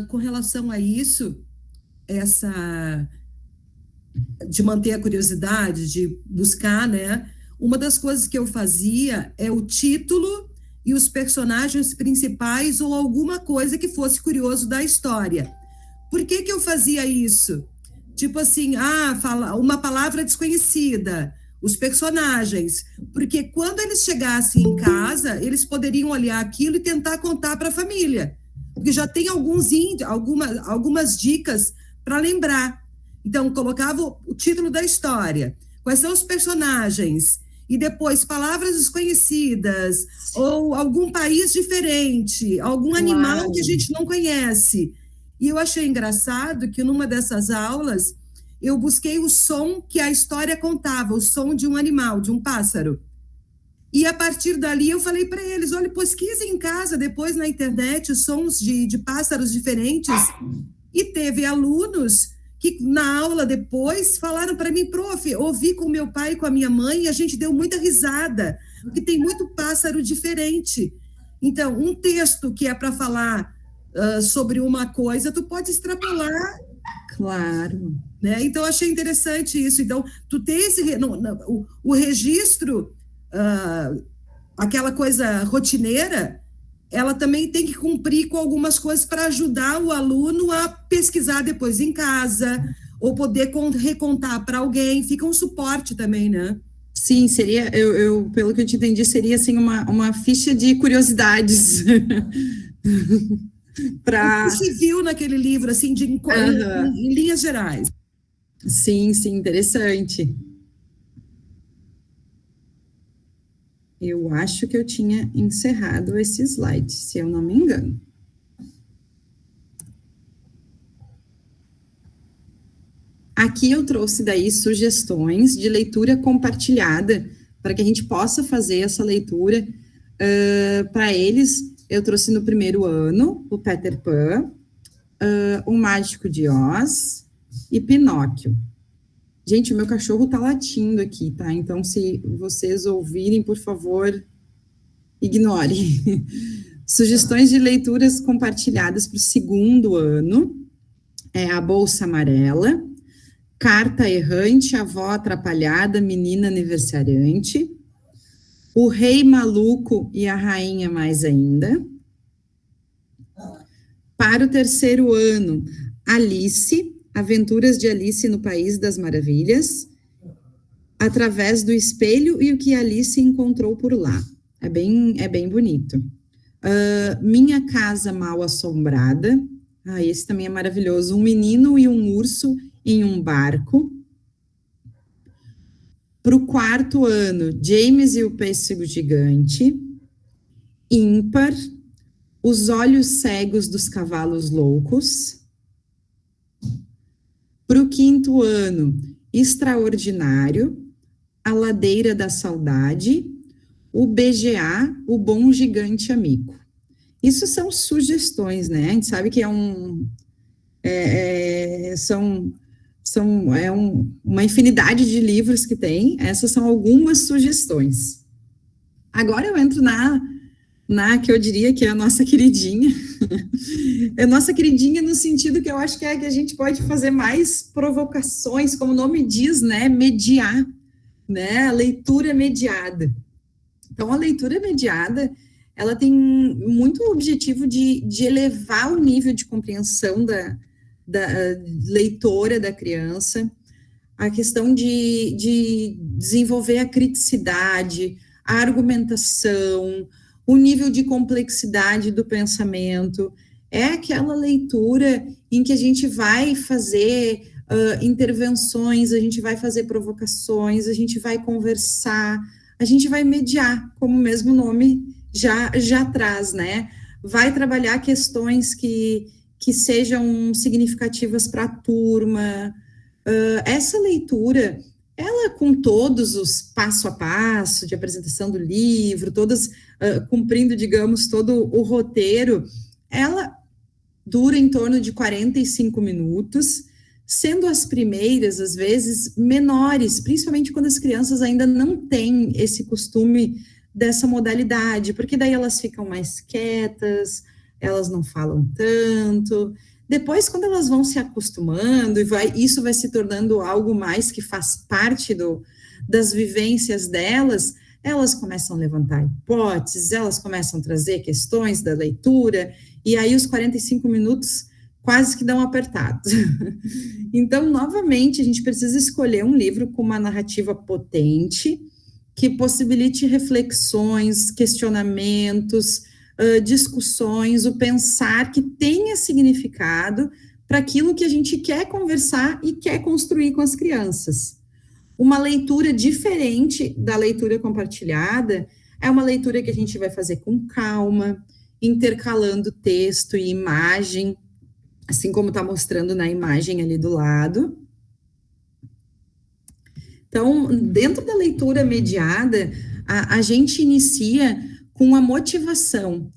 Com relação a isso, de manter a curiosidade, de buscar, né? Uma das coisas que eu fazia é o título e os personagens principais ou alguma coisa que fosse curioso da história. Por que eu fazia isso? Tipo assim, uma palavra desconhecida, os personagens. Porque quando eles chegassem em casa, eles poderiam olhar aquilo e tentar contar para a família. Porque já tem algumas dicas para lembrar. Então, colocava o título da história, quais são os personagens, e depois palavras desconhecidas, ou algum país diferente, algum animal que a gente não conhece. E eu achei engraçado que numa dessas aulas, eu busquei o som que a história contava, o som de um animal, de um pássaro. E a partir dali eu falei para eles, olha, pesquisem em casa, depois na internet, os sons de pássaros diferentes. E teve alunos que na aula depois falaram para mim, prof, ouvi com meu pai e com a minha mãe e a gente deu muita risada. porque tem muito pássaro diferente. Então, um texto que é para falar sobre uma coisa, tu pode extrapolar. Claro. Né? Então, eu achei interessante isso. Então, tu tem o registro, aquela coisa rotineira, ela também tem que cumprir com algumas coisas para ajudar o aluno a pesquisar depois em casa, ou poder recontar para alguém. Fica um suporte também, né? Sim, seria, pelo que eu te entendi, seria assim uma ficha de curiosidades. O que se viu naquele livro, assim, em linhas gerais. Sim, interessante. Eu acho que eu tinha encerrado esse slide, se eu não me engano. Aqui eu trouxe daí sugestões de leitura compartilhada, para que a gente possa fazer essa leitura para eles. Eu trouxe no primeiro ano o Peter Pan, o Mágico de Oz e Pinóquio. Gente, o meu cachorro tá latindo aqui, tá? Então, se vocês ouvirem, por favor, ignorem. Sugestões de leituras compartilhadas para o segundo ano é A Bolsa Amarela, Carta Errante, Avó Atrapalhada, Menina Aniversariante, O Rei Maluco e a Rainha Mais Ainda. Para o terceiro ano, Alice, Aventuras de Alice no País das Maravilhas, Através do Espelho e o que Alice encontrou por lá. É bem bonito. Minha Casa Mal Assombrada. Esse também é maravilhoso. Um menino e um urso em um barco. Para o quarto ano, James e o Pêssego Gigante. Ímpar. Os Olhos Cegos dos Cavalos Loucos. Para o quinto ano, Extraordinário, A Ladeira da Saudade, o BGA, O Bom Gigante Amigo. Isso são sugestões, né? A gente sabe que uma infinidade de livros que tem. Essas são algumas sugestões. Agora eu entro na que eu diria que é a nossa queridinha. É nossa queridinha no sentido que eu acho que é que a gente pode fazer mais provocações, como o nome diz, né? Mediar, né? A leitura mediada. Então, a leitura mediada, ela tem muito o objetivo de elevar o nível de compreensão da leitora da criança, a questão de desenvolver a criticidade, a argumentação, o nível de complexidade do pensamento. É aquela leitura em que a gente vai fazer intervenções, a gente vai fazer provocações, a gente vai conversar, a gente vai mediar, como o mesmo nome já traz, né? Vai trabalhar questões que sejam significativas para a turma. Essa leitura, ela com todos os passo a passo de apresentação do livro, todas cumprindo, digamos, todo o roteiro, ela dura em torno de 45 minutos, sendo as primeiras, às vezes, menores, principalmente quando as crianças ainda não têm esse costume dessa modalidade, porque daí elas ficam mais quietas, elas não falam tanto. Depois, quando elas vão se acostumando, isso vai se tornando algo mais que faz parte das vivências delas, elas começam a levantar hipóteses, elas começam a trazer questões da leitura, e aí os 45 minutos quase que dão apertados. Então, novamente, a gente precisa escolher um livro com uma narrativa potente, que possibilite reflexões, questionamentos, discussões, o pensar que tenha significado para aquilo que a gente quer conversar e quer construir com as crianças. Uma leitura diferente da leitura compartilhada é uma leitura que a gente vai fazer com calma, intercalando texto e imagem, assim como está mostrando na imagem ali do lado. Então, dentro da leitura mediada, a gente inicia com a motivação,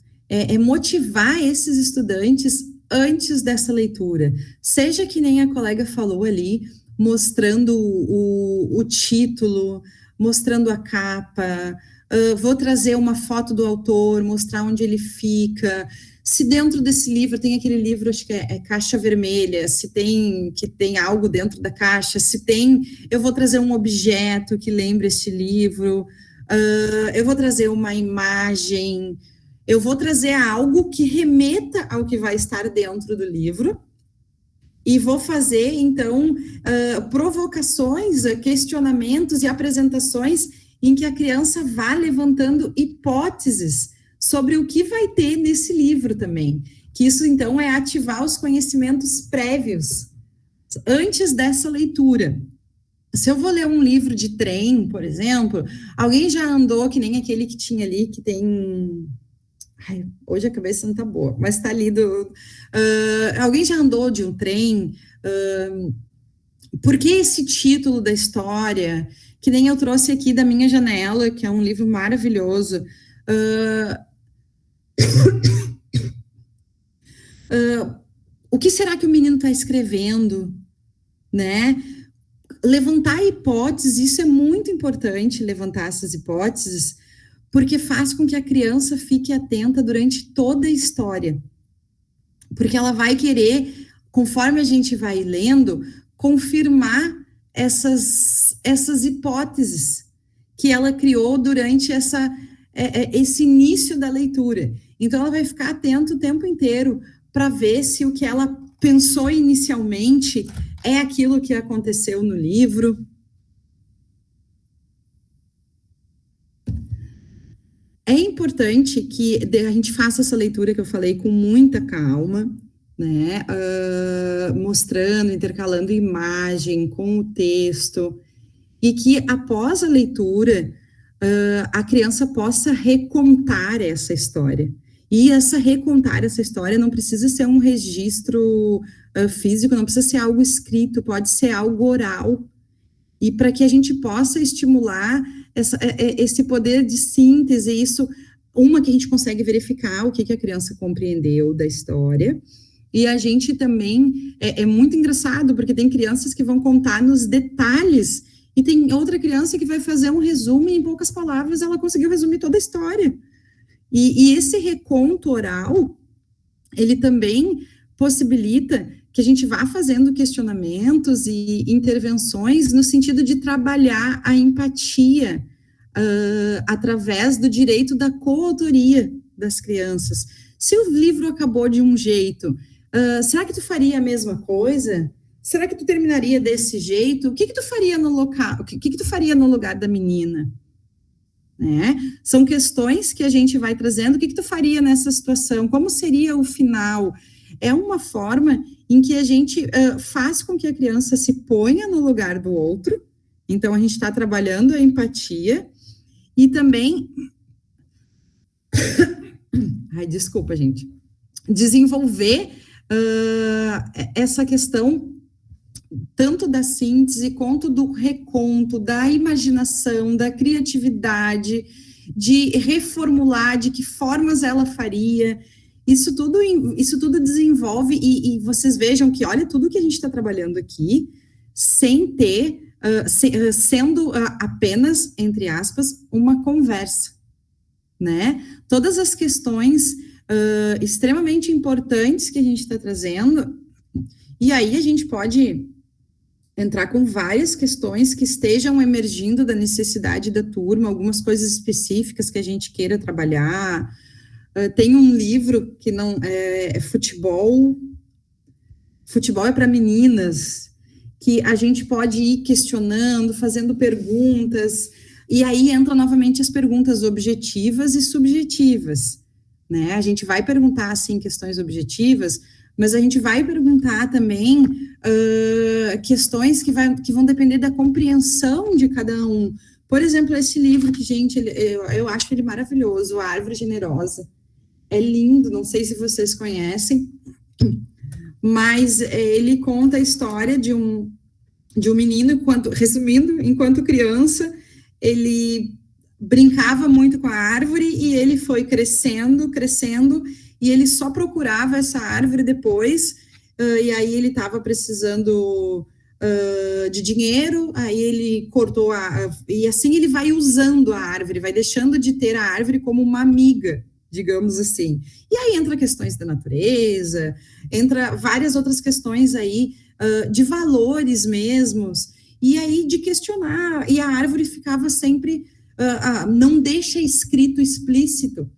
motivar esses estudantes antes dessa leitura, seja que nem a colega falou ali, mostrando o título, mostrando a capa, vou trazer uma foto do autor, mostrar onde ele fica. Se dentro desse livro tem aquele livro, acho que é Caixa Vermelha, se tem algo dentro da caixa, se tem, eu vou trazer um objeto que lembre este livro, eu vou trazer uma imagem, eu vou trazer algo que remeta ao que vai estar dentro do livro, e vou fazer, então, provocações, questionamentos e apresentações em que a criança vá levantando hipóteses sobre o que vai ter nesse livro também. Que isso, então, é ativar os conhecimentos prévios antes dessa leitura. Se eu vou ler um livro de trem, por exemplo, alguém já andou, que nem aquele que tinha ali, que tem... Ai, hoje a cabeça não tá boa, mas tá ali alguém já andou de um trem? Por que esse título da história? Que nem eu trouxe aqui da Minha Janela, que é um livro maravilhoso. O que será que o menino está escrevendo? Né? Levantar hipóteses, isso é muito importante, levantar essas hipóteses, porque faz com que a criança fique atenta durante toda a história. Porque ela vai querer, conforme a gente vai lendo, confirmar essas hipóteses que ela criou durante esse início da leitura. Então, ela vai ficar atenta o tempo inteiro para ver se o que ela pensou inicialmente é aquilo que aconteceu no livro. É importante que a gente faça essa leitura que eu falei com muita calma, né? Mostrando, intercalando imagem com o texto, e que após a leitura a criança possa recontar essa história. E recontar essa história não precisa ser um registro físico, não precisa ser algo escrito, pode ser algo oral. E para que a gente possa estimular esse poder de síntese, isso, que a gente consegue verificar o que a criança compreendeu da história, e a gente também, é muito engraçado, porque tem crianças que vão contar nos detalhes, e tem outra criança que vai fazer um resumo, e em poucas palavras ela conseguiu resumir toda a história. E esse reconto oral, ele também possibilita que a gente vá fazendo questionamentos e intervenções no sentido de trabalhar a empatia através do direito da coautoria das crianças. Se o livro acabou de um jeito, será que tu faria a mesma coisa? Será que tu terminaria desse jeito? O que tu faria no local? O que tu faria no lugar da menina? Né? São questões que a gente vai trazendo. O que tu faria nessa situação? Como seria o final? É uma forma em que a gente faz com que a criança se ponha no lugar do outro. Então, a gente está trabalhando a empatia e também... Ai, desculpa, gente. Desenvolver essa questão tanto da síntese quanto do reconto, da imaginação, da criatividade, de reformular, de que formas ela faria. Isso tudo desenvolve, e vocês vejam que, olha, tudo que a gente está trabalhando aqui, sem ter, sendo apenas, entre aspas, uma conversa, né? Todas as questões extremamente importantes que a gente está trazendo, e aí a gente pode entrar com várias questões que estejam emergindo da necessidade da turma, algumas coisas específicas que a gente queira trabalhar. Tem um livro que não é futebol é para meninas, que a gente pode ir questionando, fazendo perguntas, e aí entram novamente as perguntas objetivas e subjetivas, né? A gente vai perguntar, assim, questões objetivas, mas a gente vai perguntar também questões que vão depender da compreensão de cada um. Por exemplo, esse livro que, gente, eu acho ele maravilhoso, A Árvore Generosa. É lindo, não sei se vocês conhecem, mas ele conta a história de um menino, enquanto criança, ele brincava muito com a árvore e ele foi crescendo, e ele só procurava essa árvore depois, e aí ele estava precisando de dinheiro, aí ele cortou e assim ele vai usando a árvore, vai deixando de ter a árvore como uma amiga, digamos assim. E aí entra questões da natureza, entra várias outras questões aí de valores mesmos, e aí de questionar, e a árvore ficava sempre, não deixa escrito explícito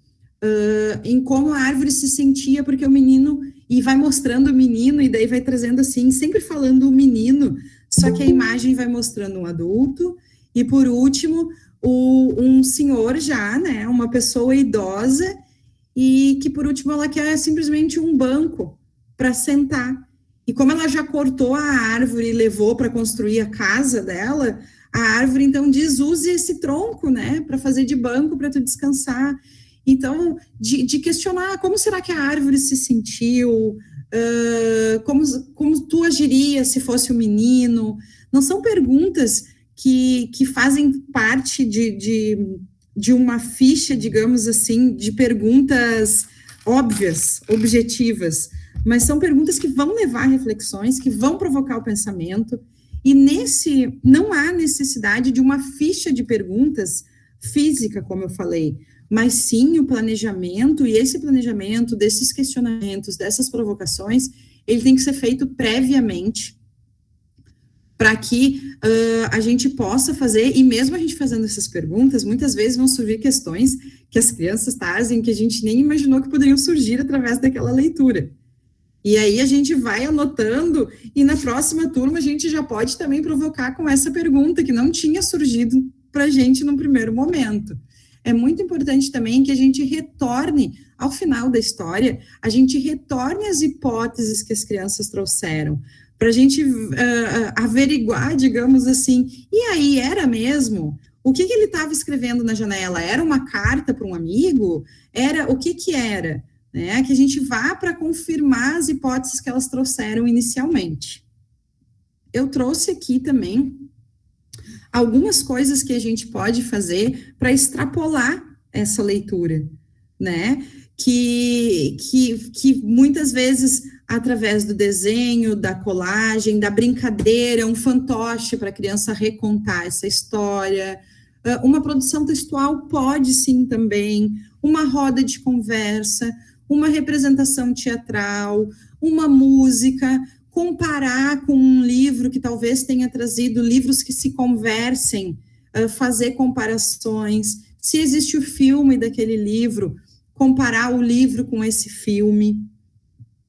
em como a árvore se sentia, porque o menino, e vai mostrando o menino, e daí vai trazendo assim, sempre falando o menino, só que a imagem vai mostrando um adulto, e por último, um senhor já, né, uma pessoa idosa, e que por último ela quer simplesmente um banco para sentar. E como ela já cortou a árvore e levou para construir a casa dela, a árvore então diz, use esse tronco, né, para fazer de banco para tu descansar. Então, de questionar como será que a árvore se sentiu, como tu agiria se fosse um menino. Não são perguntas que fazem parte de uma ficha, digamos assim, de perguntas óbvias, objetivas, mas são perguntas que vão levar a reflexões, que vão provocar o pensamento, e não há necessidade de uma ficha de perguntas física, como eu falei, mas sim o planejamento, e esse planejamento desses questionamentos, dessas provocações, ele tem que ser feito previamente, para que a gente possa fazer, e mesmo a gente fazendo essas perguntas, muitas vezes vão surgir questões que as crianças trazem, que a gente nem imaginou que poderiam surgir através daquela leitura. E aí a gente vai anotando, e na próxima turma a gente já pode também provocar com essa pergunta, que não tinha surgido para a gente no primeiro momento. É muito importante também que a gente retorne, ao final da história, a gente retorne as hipóteses que as crianças trouxeram, para a gente averiguar, digamos assim, e aí era mesmo? O que ele estava escrevendo na janela? Era uma carta para um amigo? O que era? Né? Que a gente vá para confirmar as hipóteses que elas trouxeram inicialmente. Eu trouxe aqui também algumas coisas que a gente pode fazer para extrapolar essa leitura, né? Que muitas vezes, através do desenho, da colagem, da brincadeira, um fantoche para a criança recontar essa história, uma produção textual pode sim também, uma roda de conversa, uma representação teatral, uma música, comparar com um livro que talvez tenha trazido livros que se conversem, fazer comparações, se existe o filme daquele livro, comparar o livro com esse filme.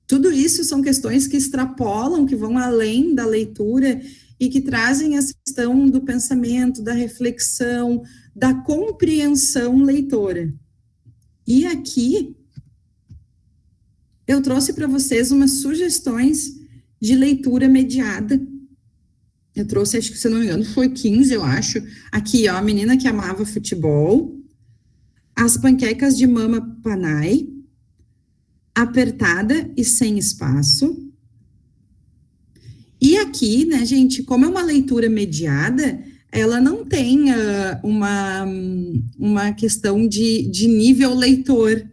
Tudo isso são questões que extrapolam, que vão além da leitura e que trazem a questão do pensamento, da reflexão, da compreensão leitora. E aqui eu trouxe para vocês umas sugestões de leitura mediada. Eu trouxe, acho que, se eu não me engano, foi 15, eu acho. Aqui, ó, A Menina que Amava Futebol, As Panquecas de Mama Panay, Apertada e Sem Espaço. E aqui, né, gente, como é uma leitura mediada, ela não tem uma questão de nível leitor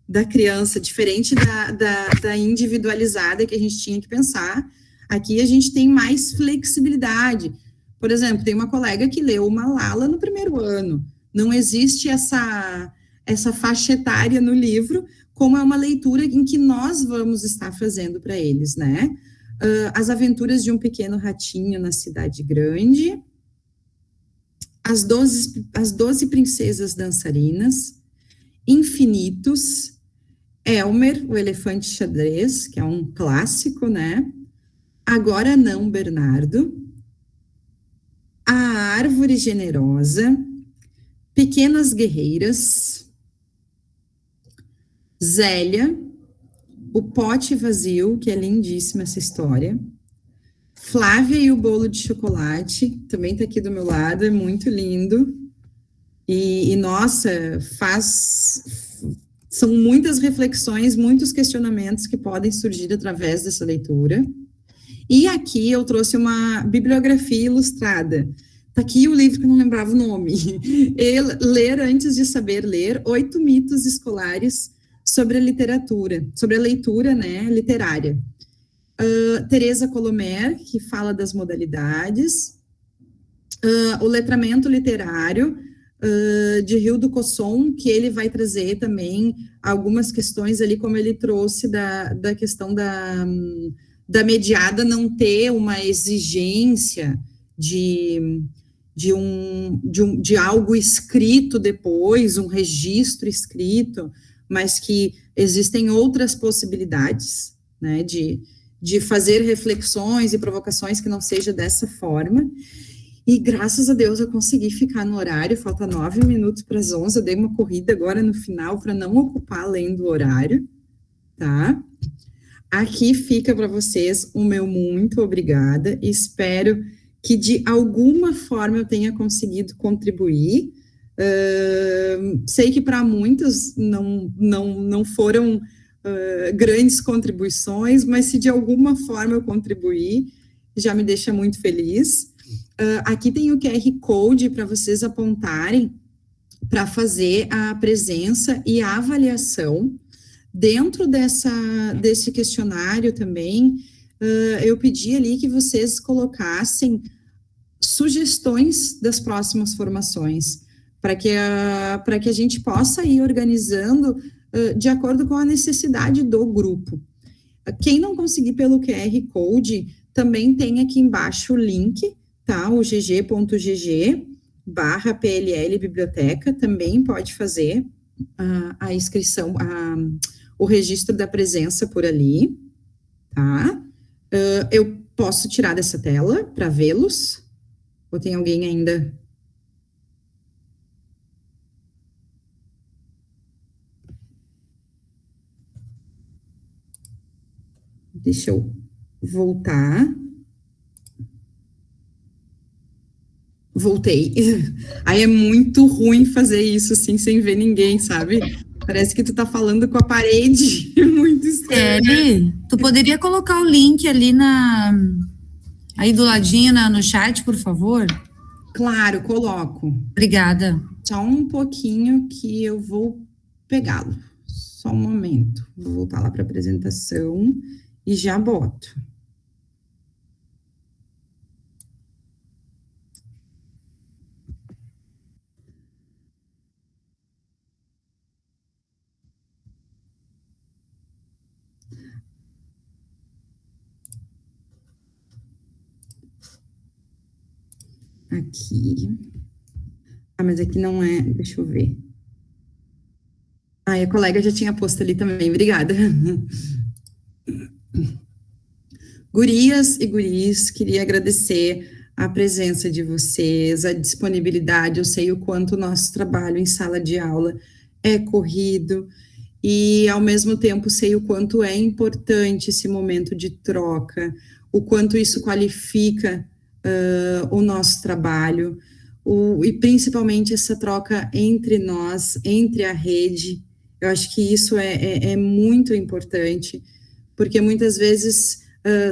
da criança, diferente da individualizada que a gente tinha que pensar. Aqui a gente tem mais flexibilidade. Por exemplo, tem uma colega que leu Malala no primeiro ano. Não existe essa faixa etária no livro, como é uma leitura em que nós vamos estar fazendo para eles, né? As Aventuras de um Pequeno Ratinho na Cidade Grande, As 12 Princesas Dançarinas, Infinitos, Elmer, o Elefante Xadrez, que é um clássico, né? Agora Não, Bernardo, A Árvore Generosa, Pequenas Guerreiras, Zélia, O Pote Vazio, que é lindíssima essa história, Flávia e o Bolo de Chocolate, também está aqui do meu lado, é muito lindo, e nossa, são muitas reflexões, muitos questionamentos que podem surgir através dessa leitura. E aqui eu trouxe uma bibliografia ilustrada. Está aqui o livro que eu não lembrava o nome. Ler Antes de Saber Ler, 8 mitos escolares sobre a literatura, sobre a leitura, né, literária. Teresa Colomer, que fala das modalidades, o letramento literário, de Hildo Cosson, que ele vai trazer também algumas questões ali, como ele trouxe da questão da mediada não ter uma exigência de algo escrito depois, um registro escrito, mas que existem outras possibilidades, né, de fazer reflexões e provocações que não seja dessa forma. E graças a Deus eu consegui ficar no horário, falta 9 minutos para as 11, eu dei uma corrida agora no final para não ocupar além do horário, tá? Aqui fica para vocês o meu muito obrigada, espero que de alguma forma eu tenha conseguido contribuir. Sei que para muitos não foram grandes contribuições, mas se de alguma forma eu contribuir, já me deixa muito feliz. Aqui tem o QR Code para vocês apontarem para fazer a presença e a avaliação. Dentro desse questionário também, eu pedi ali que vocês colocassem sugestões das próximas formações, para que a gente possa ir organizando de acordo com a necessidade do grupo. Quem não conseguir pelo QR Code, também tem aqui embaixo o link, tá? O gg.gg/PLL Biblioteca, também pode fazer a inscrição, o registro da presença por ali, tá? Eu posso tirar dessa tela para vê-los? Ou tem alguém ainda? Deixa eu voltar. Voltei. Aí é muito ruim fazer isso assim, sem ver ninguém, sabe? Parece que tu tá falando com a parede. Muito estranho. Kelly, tu poderia colocar o link ali aí do ladinho no chat, por favor? Claro, coloco. Obrigada. Só um pouquinho que eu vou pegá-lo. Só um momento. Vou voltar lá para a apresentação e já boto. Aqui. Mas aqui não é, deixa eu ver. A colega já tinha posto ali também, obrigada. Gurias e guris, queria agradecer a presença de vocês, a disponibilidade. Eu sei o quanto o nosso trabalho em sala de aula é corrido e, ao mesmo tempo, sei o quanto é importante esse momento de troca, o quanto isso qualifica o nosso trabalho, e principalmente essa troca entre nós, entre a rede. Eu acho que isso é muito importante, porque muitas vezes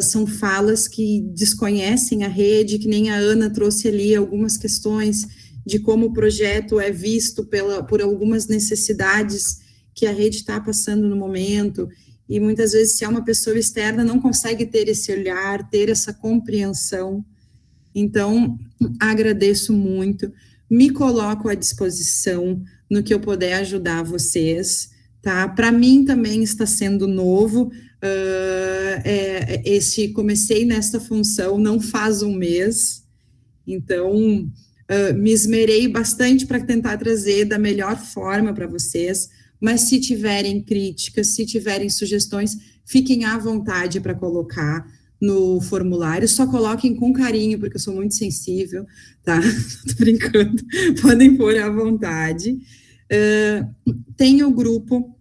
são falas que desconhecem a rede, que nem a Ana trouxe ali algumas questões de como o projeto é visto por algumas necessidades que a rede está passando no momento, e muitas vezes, se é uma pessoa externa, não consegue ter esse olhar, ter essa compreensão. Então, agradeço muito, me coloco à disposição no que eu puder ajudar vocês, tá? Para mim também está sendo novo, comecei nesta função não faz um mês, então me esmerei bastante para tentar trazer da melhor forma para vocês, mas se tiverem críticas, se tiverem sugestões, fiquem à vontade para colocar no formulário, só coloquem com carinho, porque eu sou muito sensível, tá? Tô brincando, podem pôr à vontade. Tem o grupo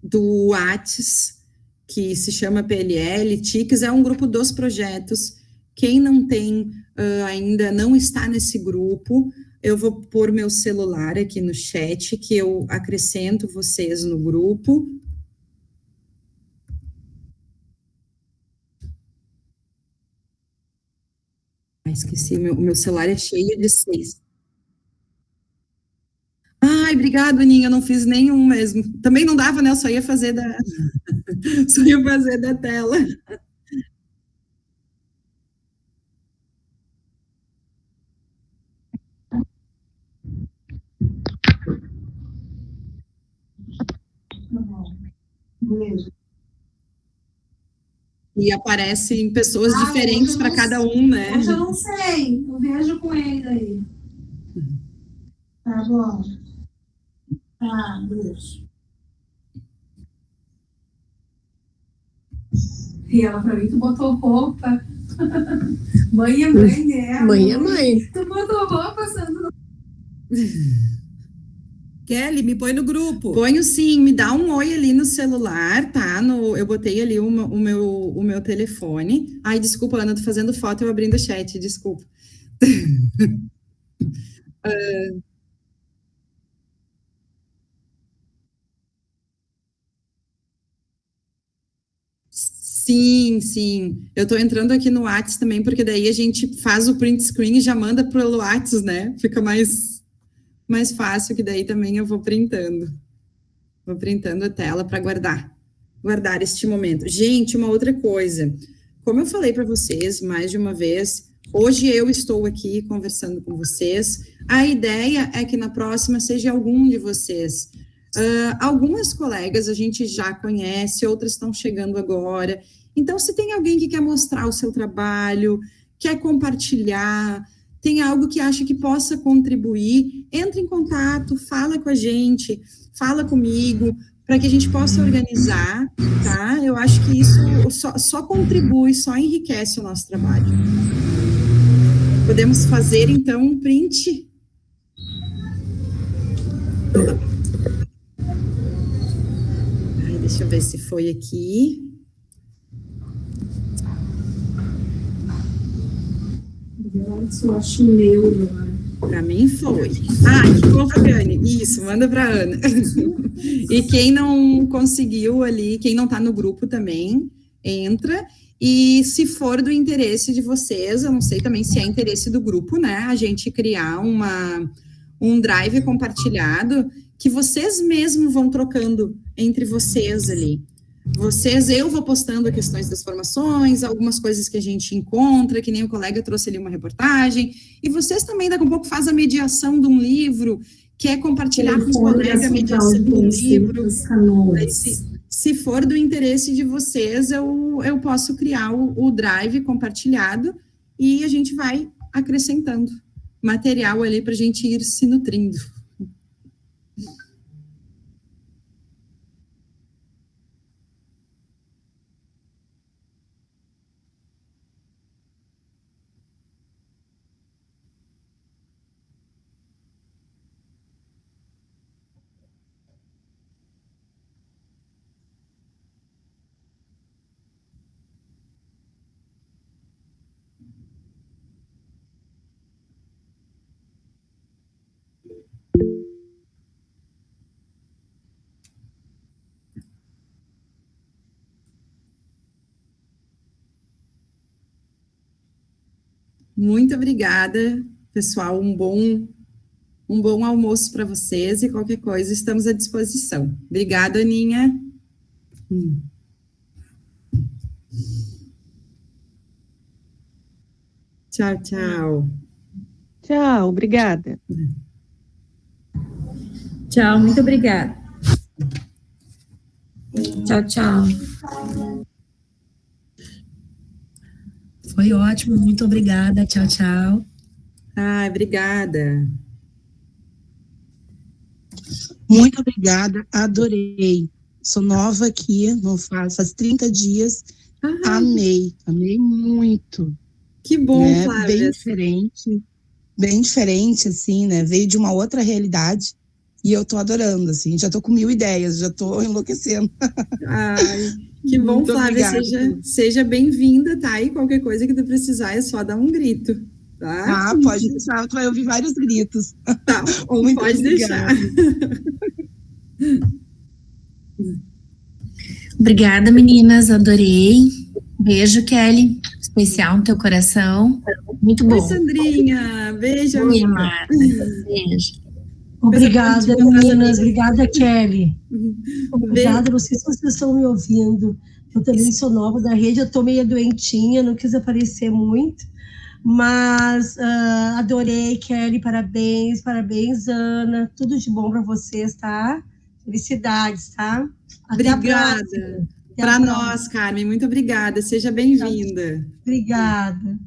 do Whats, que se chama PLL, TICS, é um grupo dos projetos. Quem não tem ainda, não está nesse grupo, eu vou pôr meu celular aqui no chat, que eu acrescento vocês no grupo. Esqueci, o meu celular é cheio de 6. Ai, obrigado, Aninha, eu não fiz nenhum mesmo. Também não dava, né? Eu só ia fazer da tela. bom. Beijo. E aparecem pessoas diferentes para cada um, né? Hoje eu não sei. Eu vejo com ele daí. Tá bom. Tá, beijo. E ela pra mim, tu botou roupa. Mãe é mãe, né? Mãe é mãe. Tu botou roupa, Sandro. Kelly, me põe no grupo. Ponho sim, me dá um oi ali no celular, tá? Eu botei ali o meu telefone. Ai, desculpa, Ana, tô fazendo foto, eu abrindo o chat, desculpa. Sim, sim. Eu tô entrando aqui no Whats também, porque daí a gente faz o print screen e já manda pelo Whats, né? Fica mais fácil, que daí também eu vou printando. Vou printando a tela para guardar este momento. Gente, uma outra coisa. Como eu falei para vocês mais de uma vez, hoje eu estou aqui conversando com vocês. A ideia é que na próxima seja algum de vocês. Algumas colegas a gente já conhece, outras estão chegando agora. Então, se tem alguém que quer mostrar o seu trabalho, quer compartilhar, tem algo que acha que possa contribuir, entre em contato, fala com a gente, fala comigo, para que a gente possa organizar, tá? Eu acho que isso só contribui, só enriquece o nosso trabalho. Podemos fazer, então, um print. Deixa eu ver se foi aqui. Eu acho meu, Para mim foi. Que bom, Fabiane. Isso, manda para Ana. E quem não conseguiu ali, quem não está no grupo também, entra. E se for do interesse de vocês, eu não sei também se é interesse do grupo, né? A gente criar um drive compartilhado que vocês mesmos vão trocando entre vocês ali. Eu vou postando questões das formações, algumas coisas que a gente encontra, que nem o colega trouxe ali uma reportagem, e vocês também daqui a pouco fazem a mediação de um livro, quer compartilhar com o colega a mediação de um livro. Se for do interesse de vocês, eu posso criar o drive compartilhado e a gente vai acrescentando material ali para a gente ir se nutrindo. Muito obrigada, pessoal. Um bom almoço para vocês e qualquer coisa estamos à disposição. Obrigada, Aninha. Tchau, tchau. Tchau, obrigada. Tchau, muito obrigada. Tchau, tchau. Foi ótimo, muito obrigada. Tchau, tchau. Obrigada. Muito obrigada, adorei. Sou nova aqui, faz 30 dias. Amei muito. Que bom, né? Flávia. Bem diferente, assim, né? Veio de uma outra realidade e eu tô adorando, assim. Já tô com 1000 ideias, já tô enlouquecendo. Que bom, muito Flávia. obrigada. Seja bem-vinda, tá? E qualquer coisa que tu precisar é só dar um grito, tá? Pode deixar, tu vai ouvir vários gritos. Tá, muito pode obrigada. deixar. Obrigada, meninas, adorei. Beijo, Kelly, especial no teu coração. Muito bom. Oi, Sandrinha, beijo, amiga. Marta. Beijo. Obrigada, meninas. Obrigada, Kelly. Obrigada. Não sei se vocês estão me ouvindo. Eu também sou nova da rede, eu tô meio doentinha, não quis aparecer muito. Mas adorei, Kelly, parabéns, Ana. Tudo de bom para vocês, tá? Felicidades, tá? Até a Obrigada. próxima. Para nós, Carmen, muito obrigada. Seja bem-vinda. Obrigada.